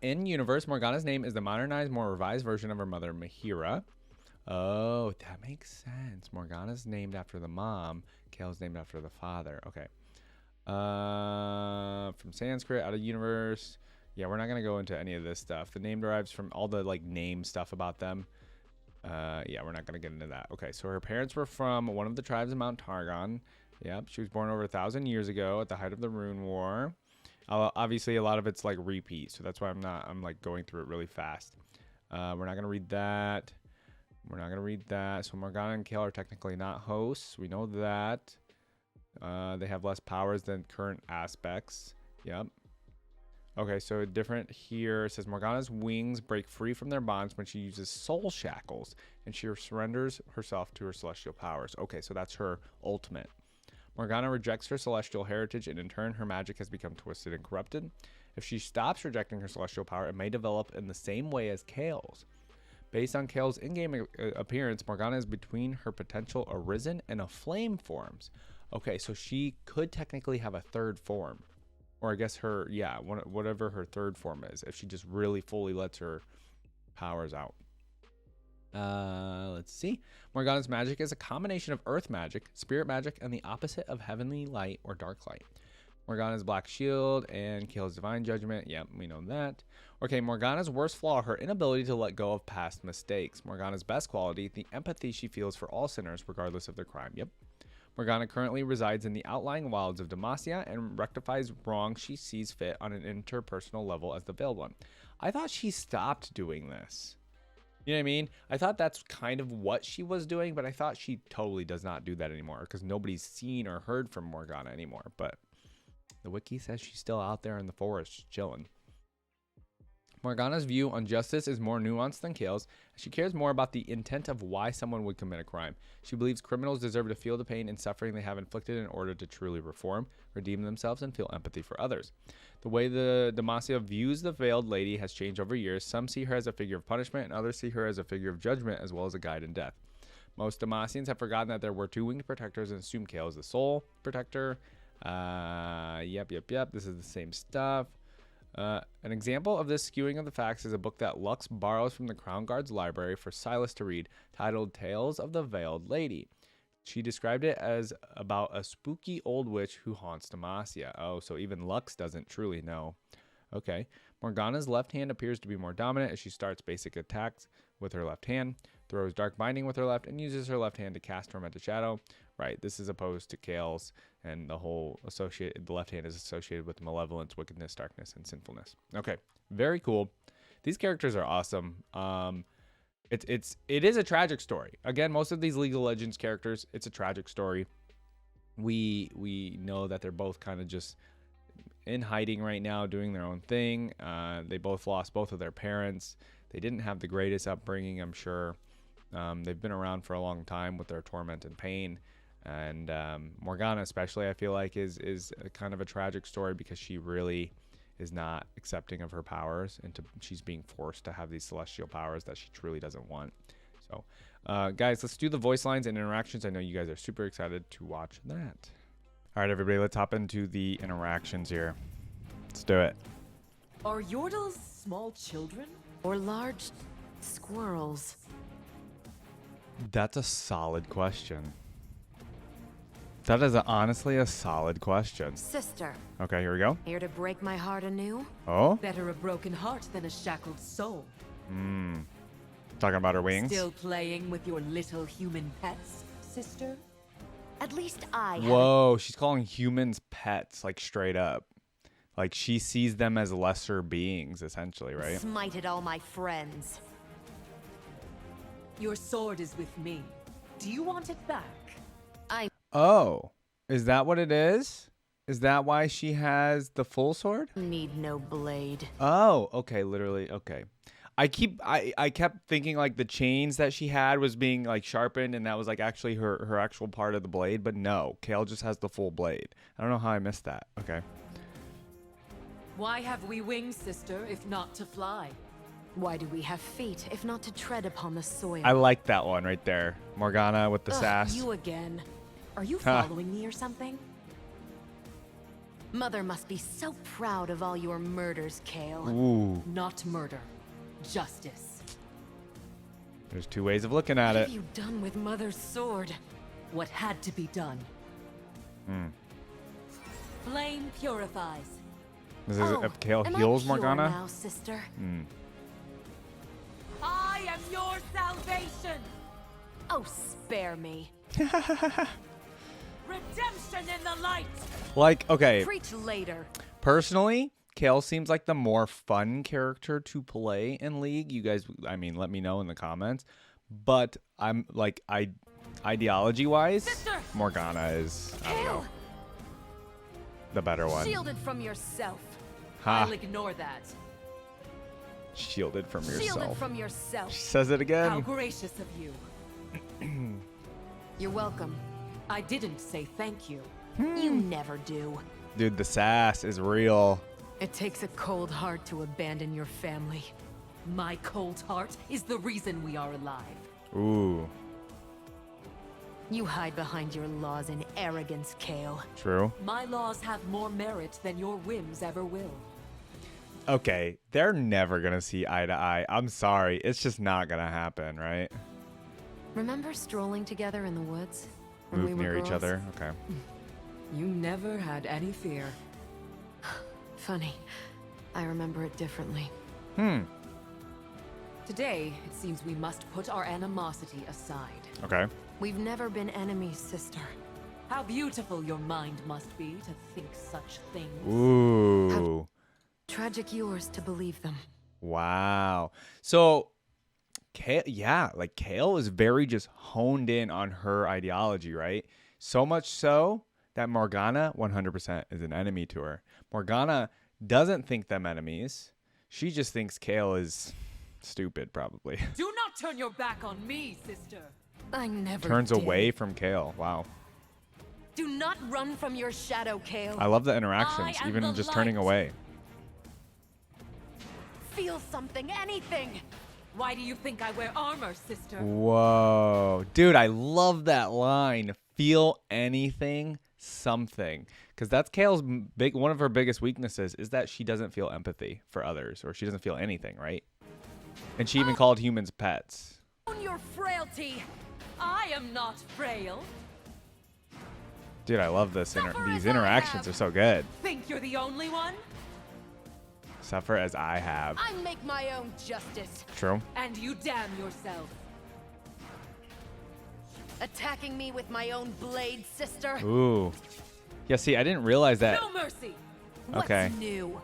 In universe, Morgana's name is the modernized, more revised version of her mother, Mahira. Oh, that makes sense. Morgana's named after the mom. Kayle's named after the father. Okay. From Sanskrit, out of universe. Yeah, we're not going to go into any of this stuff. The name derives from all the like name stuff about them. Yeah, we're not going to get into that. Okay, so her parents were from one of the tribes of Mount Targon. Yep, she was born over 1,000 years ago at the height of the Rune War. Obviously, a lot of it's like repeat, so that's why I'm like going through it really fast. We're not going to read that. We're not going to read that. So Morgana and Kayle are technically not hosts. We know that. They have less powers than current aspects. Yep. Okay, so different here. It says Morgana's wings break free from their bonds when she uses soul shackles, and she surrenders herself to her celestial powers. Okay, so that's her ultimate. Morgana rejects her celestial heritage, and in turn, her magic has become twisted and corrupted. If she stops rejecting her celestial power, it may develop in the same way as Kayle's. Based on Kayle's in-game appearance, Morgana is between her potential Arisen and a Flame forms. Okay, so she could technically have a third form. Or I guess her, yeah, whatever her third form is, if she just really fully lets her powers out. Let's see. Morgana's magic is a combination of earth magic, spirit magic, and the opposite of heavenly light or dark light. Morgana's black shield and Kayle's divine judgment. Yep, we know that. Okay, Morgana's worst flaw, her inability to let go of past mistakes. Morgana's best quality, the empathy she feels for all sinners, regardless of their crime. Yep. Morgana currently resides in the outlying wilds of Demacia and rectifies wrong she sees fit on an interpersonal level as the Veiled One. I thought she stopped doing this. You know what I mean? I thought that's kind of what she was doing, but I thought she totally does not do that anymore because nobody's seen or heard from Morgana anymore. But the wiki says she's still out there in the forest chilling. Morgana's view on justice is more nuanced than Kayle's. She cares more about the intent of why someone would commit a crime. She believes criminals deserve to feel the pain and suffering they have inflicted in order to truly reform, redeem themselves, and feel empathy for others. The way the Demacia views the Veiled Lady has changed over years. Some see her as a figure of punishment, and others see her as a figure of judgment as well as a guide in death. Most Demacians have forgotten that there were two winged protectors and assume Kayle is the sole protector. Yep. This is the same stuff. An example of this skewing of the facts is a book that Lux borrows from the Crown Guard's library for Silas to read, titled Tales of the Veiled Lady. She described it as about a spooky old witch who haunts Demacia. Oh, so even Lux doesn't truly know. Okay. Morgana's left hand appears to be more dominant as she starts basic attacks with her left hand, throws Dark Binding with her left, and uses her left hand to cast Tormented Shadow. Right, this is opposed to Kayle's, and the left hand is associated with malevolence, wickedness, darkness, and sinfulness. Okay, very cool. These characters are awesome. It is a tragic story. Again, most of these League of Legends characters, it's a tragic story. We know that they're both kind of just in hiding right now, doing their own thing. They both lost both of their parents. They didn't have the greatest upbringing, I'm sure. They've been around for a long time with their torment and pain. And Morgana especially, I feel like, is a kind of a tragic story because she really is not accepting of her powers, and she's being forced to have these celestial powers that she truly doesn't want. So, guys, let's do the voice lines and interactions. I know you guys are super excited to watch that. All right, everybody, let's hop into the interactions here. Let's do it. Are Yordles small children? Or large squirrels? That's a solid question. That is honestly a solid question. Sister, Okay, here we go. here to break my heart anew? Oh, Better a broken heart than a shackled soul. talking about her wings. Still playing with your little human pets, sister? At least I have Whoa, she's calling humans pets, like straight up. Like she sees them as lesser beings, essentially, right? smited all my friends. Your sword is with me. Do you want it back? Oh, is that what it is? Is that why she has the full sword? Need no blade. Oh, okay, literally, okay. I kept thinking like the chains that she had was being like sharpened and that was like actually her actual part of the blade, but no, Kayle just has the full blade. I don't know how I missed that. Okay. Why have we wings, sister, if not to fly? Why do we have feet, if not to tread upon the soil? I like that one right there. Morgana with the sass. You again. Are you following me or something? Mother must be so proud of all your murders, Kayle. Ooh, Not murder. Justice. there's two ways of looking at What it. have you done with Mother's sword? What had to be done. flame purifies. This is if Kayle am I heals pure Morgana. now, sister? I am your salvation. Oh, spare me. Redemption in the light. Like, okay, Preach later. personally, Kayle seems like the more fun character to play in League. You guys, I mean, let me know in the comments. But I'm like, ideology-wise, Sister! Morgana is, I don't know, Kayle, the better one. shielded from yourself. Ha! I'll ignore that. Shielded from Shielded yourself. from yourself. She says it again. How gracious of you. You're welcome. I didn't say thank you. You never do. Dude, the sass is real. It takes a cold heart to abandon your family. My cold heart is the reason we are alive. Ooh, You hide behind your laws in arrogance, Kayle. true. My laws have more merit than your whims ever will. Okay, they're never gonna see eye to eye. I'm sorry, it's just not gonna happen, right? Remember strolling together in the woods? when Move we were near each girls? other. Okay. You never had any fear. Funny. I remember it differently. Today, it seems we must put our animosity aside. Okay. We've never been enemies, sister. How beautiful your mind must be to think such things. Ooh. Tragic yours to believe them. Wow. So, yeah, like Kayle is very just honed in on her ideology, right? So much so that Morgana 100% is an enemy to her. Morgana doesn't think them enemies. She just thinks Kayle is stupid, probably. Do not turn your back on me, sister. I never Turns did. away from Kayle. Wow. Do not run from your shadow, Kayle. I love the interactions, I am even the just turning light. away. Feel something, anything. Why do you think I wear armor, sister? Whoa. Dude, I love that line. Feel anything, something. Because that's Kayle's one of her biggest weaknesses is that she doesn't feel empathy for others, or she doesn't feel anything, right? And she even called humans pets. Own your frailty. I am not frail. Dude, I love this. Suffer These as I interactions have. are so good. Think you're the only one? Suffer as I have. I make my own justice. True. And you damn yourself. Attacking me with my own blade, sister. Ooh. Yeah, see, I didn't realize that. No mercy. Okay. What's new?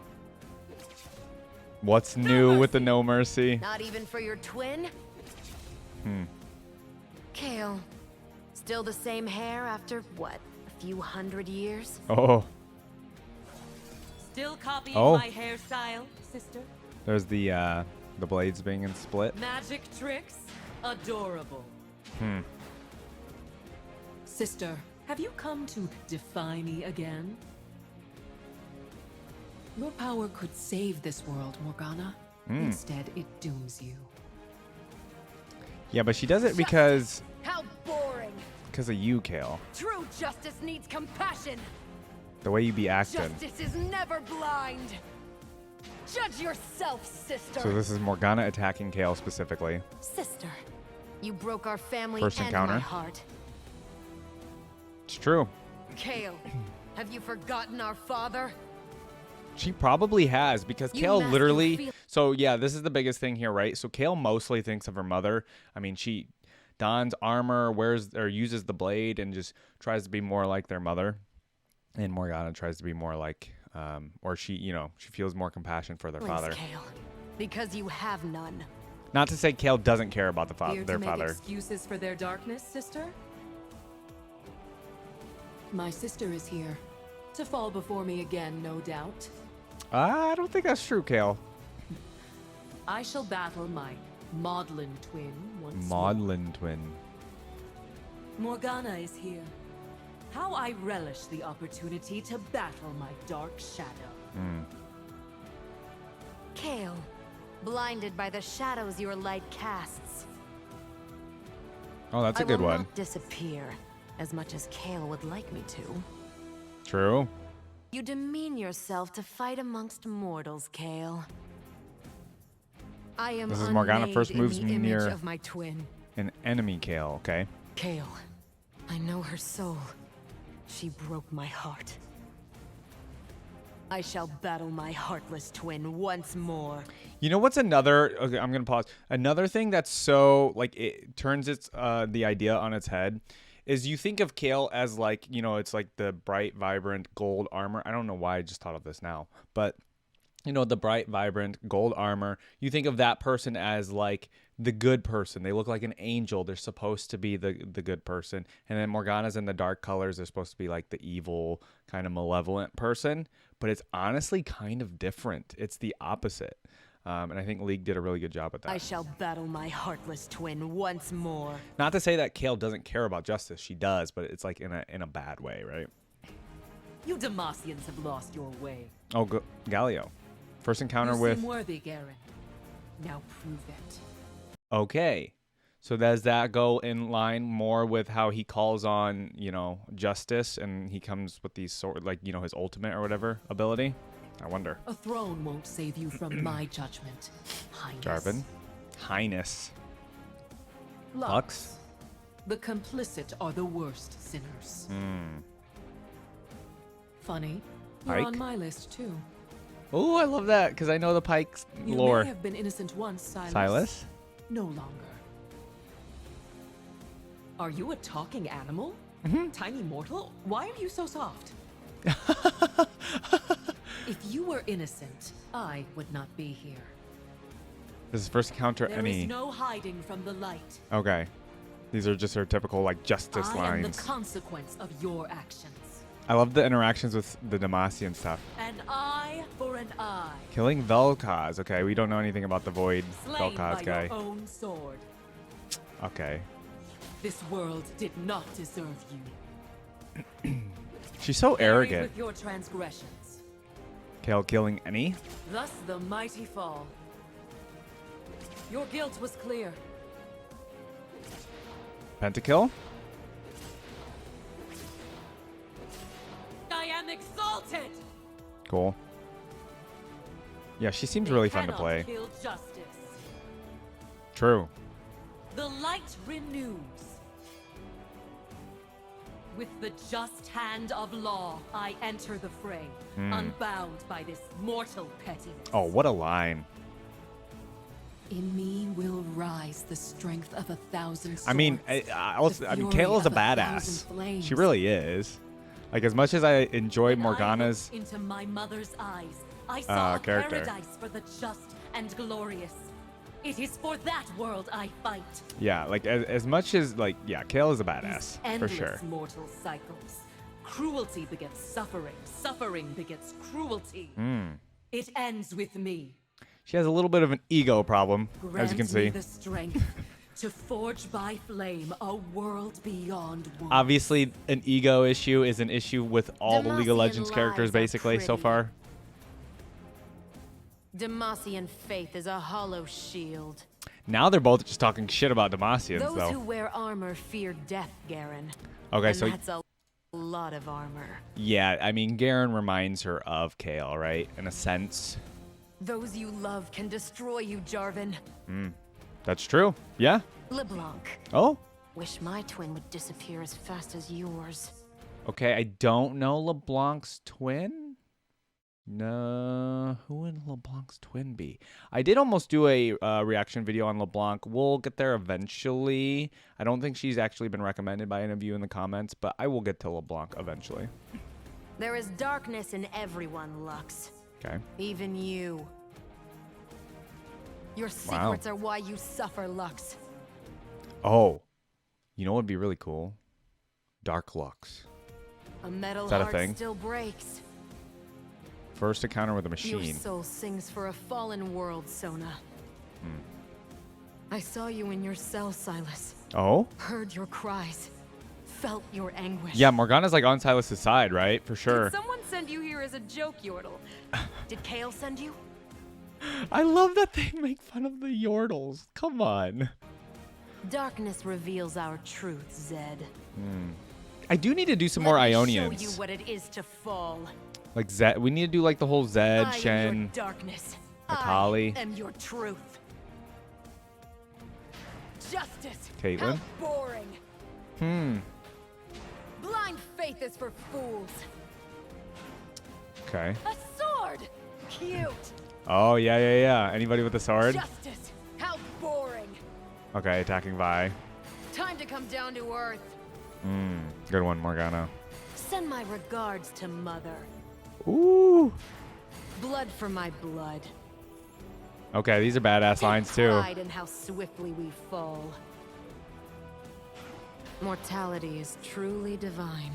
What's new with the no mercy? Not even for your twin? Kayle, still the same hair after, what, a few hundred years? Oh, Still copying Oh. my hairstyle, sister? there's the blades being split. Magic tricks? Adorable. Sister, have you come to defy me again? Your power could save this world, Morgana. Instead, it dooms you. Yeah, but she does it because How boring. of you, Kayle. True justice needs compassion. The way you be acting. Justice is never blind. Judge yourself, sister. So this is Morgana attacking Kayle specifically. Sister, you broke our family First and encounter. my heart. It's true. Kayle, have you forgotten our father? She probably has because You Kayle mask your literally. feel- So yeah, this is the biggest thing here, right? So Kayle mostly thinks of her mother. I mean, she dons armor, wears or uses the blade, and just tries to be more like their mother. And Morgana tries to be more like, or she, she feels more compassion for their Feelings, father. Kayle, because you have none. Not to say Kayle doesn't care about the Here their to make father. excuses for their darkness, sister? My sister is here. To fall before me again, no doubt. I don't think that's true, Kayle. I shall battle my maudlin twin once more. Maudlin twin. Morgana is here. How I relish the opportunity to battle my dark shadow. Kayle, blinded by the shadows your light casts. Oh, that's a I good will one. not disappear, as much as Kayle would like me to. True. You demean yourself to fight amongst mortals, Kayle. I am This is Morgana unmade first in moves the image near- of my twin. An enemy Kayle, okay? Kayle, I know her soul. She broke my heart. I shall battle my heartless twin once more. You know what's another? Okay, I'm gonna pause. Another thing that's so like it turns its the idea on its head is you think of Kayle as like, you know, it's like the bright, vibrant gold armor. I don't know why I just thought of this now, but you know, the bright, vibrant gold armor. You think of that person as like the good person. They look like an angel. They're supposed to be the good person. And then Morgana's in the dark colors. They're supposed to be like the evil, kind of malevolent person. But it's honestly kind of different. It's the opposite. And I think League did a really good job with that. I shall battle my heartless twin once more. Not to say that Kayle doesn't care about justice. She does, but it's like in a bad way, right? You Demacians have lost your way. Oh, Galio. First encounter You with... seem worthy, Garen. Now prove it. Okay. So does that go in line more with how he calls on, you know, justice, and he comes with these sort like, you know, his ultimate or whatever ability? I wonder. A throne won't save you from my judgment, Highness. Jarvan. Highness. Lux. The complicit are the worst sinners. Funny, you're Pike? on my list too. Oh, I love that because I know the Pike's You lore. may have been innocent once, Silas. Silas? No longer. Are you a talking animal? Tiny mortal? Why are you so soft? If you were innocent, I would not be here. This is first encounter There any. is no hiding from the light. Okay. These are just her typical like justice I am the lines. consequence of your actions. I love the interactions with the Demacian stuff. An eye for an eye. Killing Vel'Koz. Okay, we don't know anything about the Void Slain by Vel'Koz guy. your own sword. Okay. This world did not deserve you. She's so Buried arrogant. with your transgressions. Kayle killing any? Thus the mighty fall. Your guilt was clear. Pentakill? I am exalted. Cool. Yeah, she seems really fun to Cannot play. Kill justice. True. The light renews. With the just hand of law, I enter the fray, unbound by this mortal pettiness. Oh, what a line. In me will rise the strength of 1,000 swords. I mean, Kayle is a badass. She really is. Like, as much as I enjoy When Morgana's I looked into my mother's eyes, I saw a character. paradise for the just and glorious. It is for that world I fight. Yeah, like as much as like Kayle is a badass for Endless sure. mortal cycles. Cruelty begets suffering. Suffering begets cruelty. It ends with me. She has a little bit of an ego problem, as you can Grant me see. the strength to forge by flame a world beyond wounds. Obviously, an ego issue is an issue with all the League of Demacian Legends characters, lies are basically, so pretty. far. Demacian faith is a hollow shield. Now they're both just talking shit about Demacians, Those though. who wear armor fear death, Garen. Okay, And so that's a lot of armor. yeah, I mean, Garen reminds her of Kayle, right? In a sense. Those you love can destroy you, Jarvan. That's true. Yeah. LeBlanc. Oh. Wish my twin would disappear as fast as yours. Okay, I don't know LeBlanc's twin. No, who would LeBlanc's twin be? I did almost do a reaction video on LeBlanc. We'll get there eventually. I don't think she's actually been recommended by any of you in the comments, but I will get to LeBlanc eventually. There is darkness in everyone, Lux. Okay. Even you. Your Wow. secrets are why you suffer, Lux. Oh, you know what would be really cool? Dark Lux. A metal Is that a heart thing? still breaks. First encounter with a Your machine. soul sings for a fallen world, Sona. I saw you in your cell, Silas. Oh? Heard your cries. Felt your anguish. Yeah, Morgana's like on Silas's side, right? For sure. Did someone send you here as a joke, Yordle? Did Kayle send you? I love that they make fun of the Yordles. Come on. Darkness reveals our truth, Zed. I do need to do some Let more me Ionians. show you what it is to fall. Like Zed, we need to do like the whole Zed, I am your Shen. darkness. Akali. I am your truth. Justice. Caitlyn. How boring. Blind faith is for fools. Okay. A sword. Cute. Oh, yeah, yeah, yeah. Anybody with a sword? Justice. How boring. Okay, attacking Vi. Time to come down to earth. Good one, Morgana. Send my regards to Mother. Ooh. Blood for my blood. Okay, these are badass lines too. Pride in how swiftly we fall. Mortality is truly divine.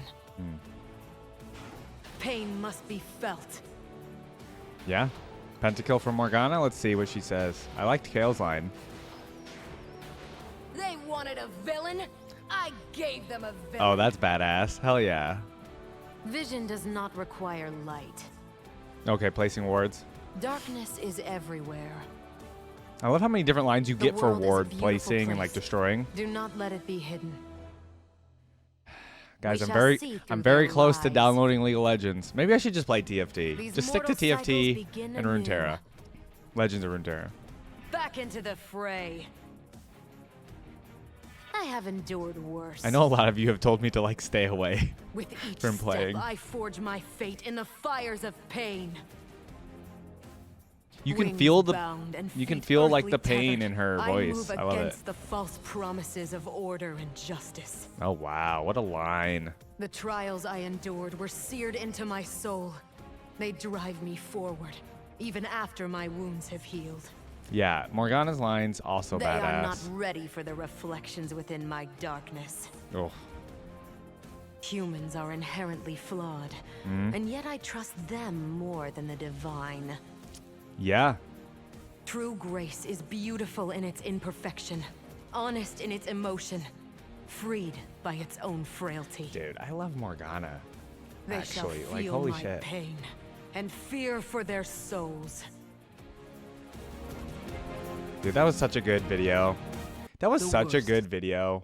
Pain must be felt. Yeah. Pentakill from Morgana. Let's see what she says. I liked Kayle's line. They wanted a villain. I gave them a villain. Oh, that's badass. Hell yeah. Vision does not require light. Okay, placing wards. Darkness is everywhere. I love how many different lines you The get for world is a ward beautiful placing and like place. destroying. Do not let it be hidden. Guys, We I'm shall very see I'm through very their close to lies. downloading League of Legends. Maybe I should just play TFT. These Just stick to mortal cycles TFT begin and anew. Runeterra. Legends of Runeterra. Back into the fray. I have endured worse. I know a lot of you have told me to like stay away. With each from step, playing. I forge my fate in the fires of pain. You can Wings feel the bound and you can feet feel like earthly the pain tethered. in her I voice. move I love it. against the false promises of order and justice. Oh wow, what a line. The trials I endured were seared into my soul. They drive me forward, even after my wounds have healed. Yeah, Morgana's lines also They are not badass. ready for the reflections within my darkness. Oh, Humans are inherently flawed, and yet I trust them more than the divine. yeah. True grace is beautiful in its imperfection, honest in its emotion, freed by its own frailty. Dude, I love Morgana. They Actually, shall like feel holy my shit. pain and fear for their souls. Dude, that was such a good video. That was The such a worst. good video.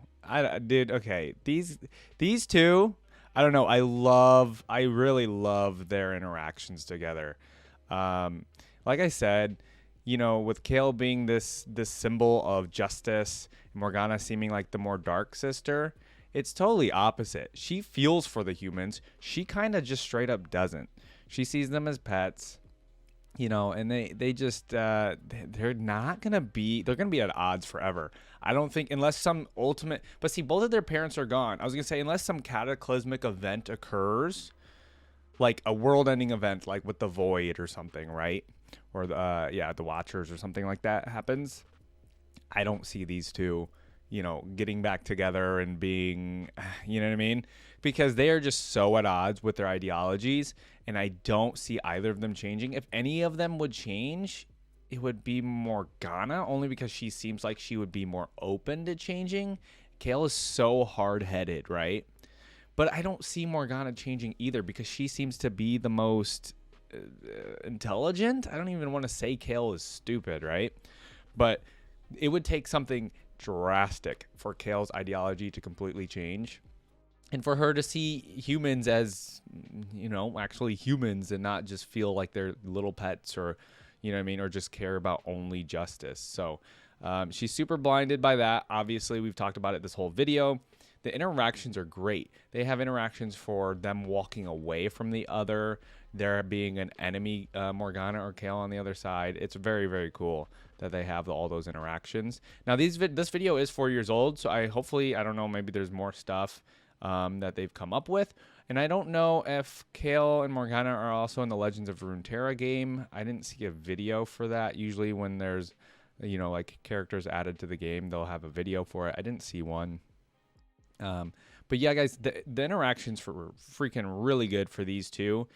Dude, okay. These two, I don't know. I really love their interactions together. Like I said, you know, with Kayle being this symbol of justice, Morgana seeming like the more dark sister, it's totally opposite. She feels for the humans. She kind of just straight up doesn't. She sees them as pets. You know, and they just they're not gonna be, they're gonna be at odds forever. I don't think, unless some ultimate, but see, both of their parents are gone. I was gonna say, unless some cataclysmic event occurs, like a world-ending event, like with the Void or something, right? Or the Watchers or something like that happens. I don't see these two, you know, getting back together and being, you know what I mean? Because they are just so at odds with their ideologies, and I don't see either of them changing. If any of them would change, it would be Morgana, only because she seems like she would be more open to changing. Kayle is so hard-headed, right? But I don't see Morgana changing either, because she seems to be the most intelligent. I don't even want to say Kayle is stupid, right? But it would take something drastic for Kayle's ideology to completely change, and for her to see humans as, you know, actually humans, and not just feel like they're little pets, or, you know what I mean, or just care about only justice. So she's super blinded by that. Obviously, we've talked about it this whole video. The interactions are great. They have interactions for them walking away from the other, there being an enemy, Morgana or Kayle on the other side. It's very, very cool that they have all those interactions. Now, this video is 4 years old, so I don't know, maybe there's more stuff that they've come up with. And I don't know if Kayle and Morgana are also in the Legends of Runeterra game. I didn't see a video for that. Usually when there's, you know, like characters added to the game, they'll have a video for it. I didn't see one. But yeah, guys, the interactions were freaking really good for these two.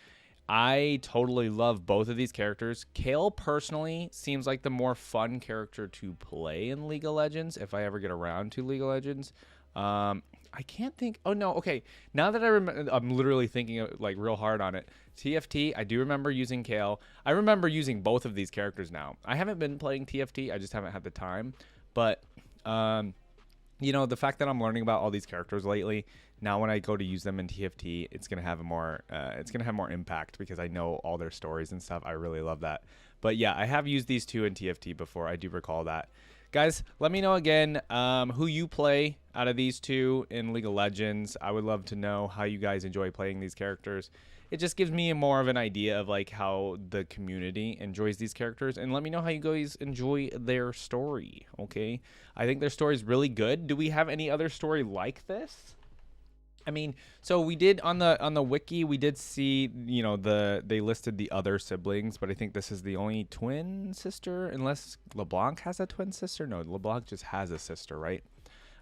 I totally love both of these characters. Kayle personally seems like the more fun character to play in League of Legends, if I ever get around to League of Legends. I can't think. Oh no, okay. Now that I remember, I'm literally thinking like real hard on it. TFT, I do remember using Kayle. I remember using both of these characters now. I haven't been playing TFT. I just haven't had the time. But you know, the fact that I'm learning about all these characters lately, now when I go to use them in TFT, it's gonna have more impact, because I know all their stories and stuff. I really love that. But yeah, I have used these two in TFT before. I do recall that. Guys, let me know again who you play out of these two in League of Legends. I would love to know how you guys enjoy playing these characters. it just gives me more of an idea of like how the community enjoys these characters, and let me know how you guys enjoy their story. Okay, I think their story is really good. Do we have any other story like this? I mean, so we did on the wiki, we did see, you know, they listed the other siblings, but I think this is the only twin sister, unless LeBlanc has a twin sister. No, LeBlanc just has a sister, right?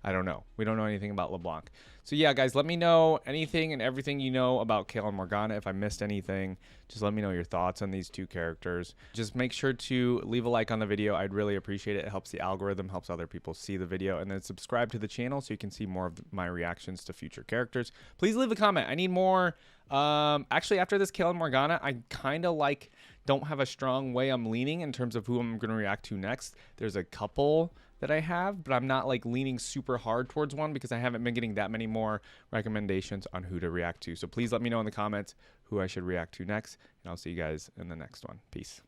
I don't know. We don't know anything about LeBlanc. So yeah, guys, let me know anything and everything you know about Kayle and Morgana. If I missed anything, just let me know your thoughts on these two characters. Just make sure to leave a like on the video. I'd really appreciate it. It helps the algorithm, helps other people see the video, and then subscribe to the channel so you can see more of my reactions to future characters. Please leave a comment. I need more. Actually, after this Kayle and Morgana, I kind of like don't have a strong way I'm leaning in terms of who I'm going to react to next. There's a couple that I have, but I'm not like leaning super hard towards one because I haven't been getting that many more recommendations on who to react to. So please let me know in the comments who I should react to next, and I'll see you guys in the next one. Peace.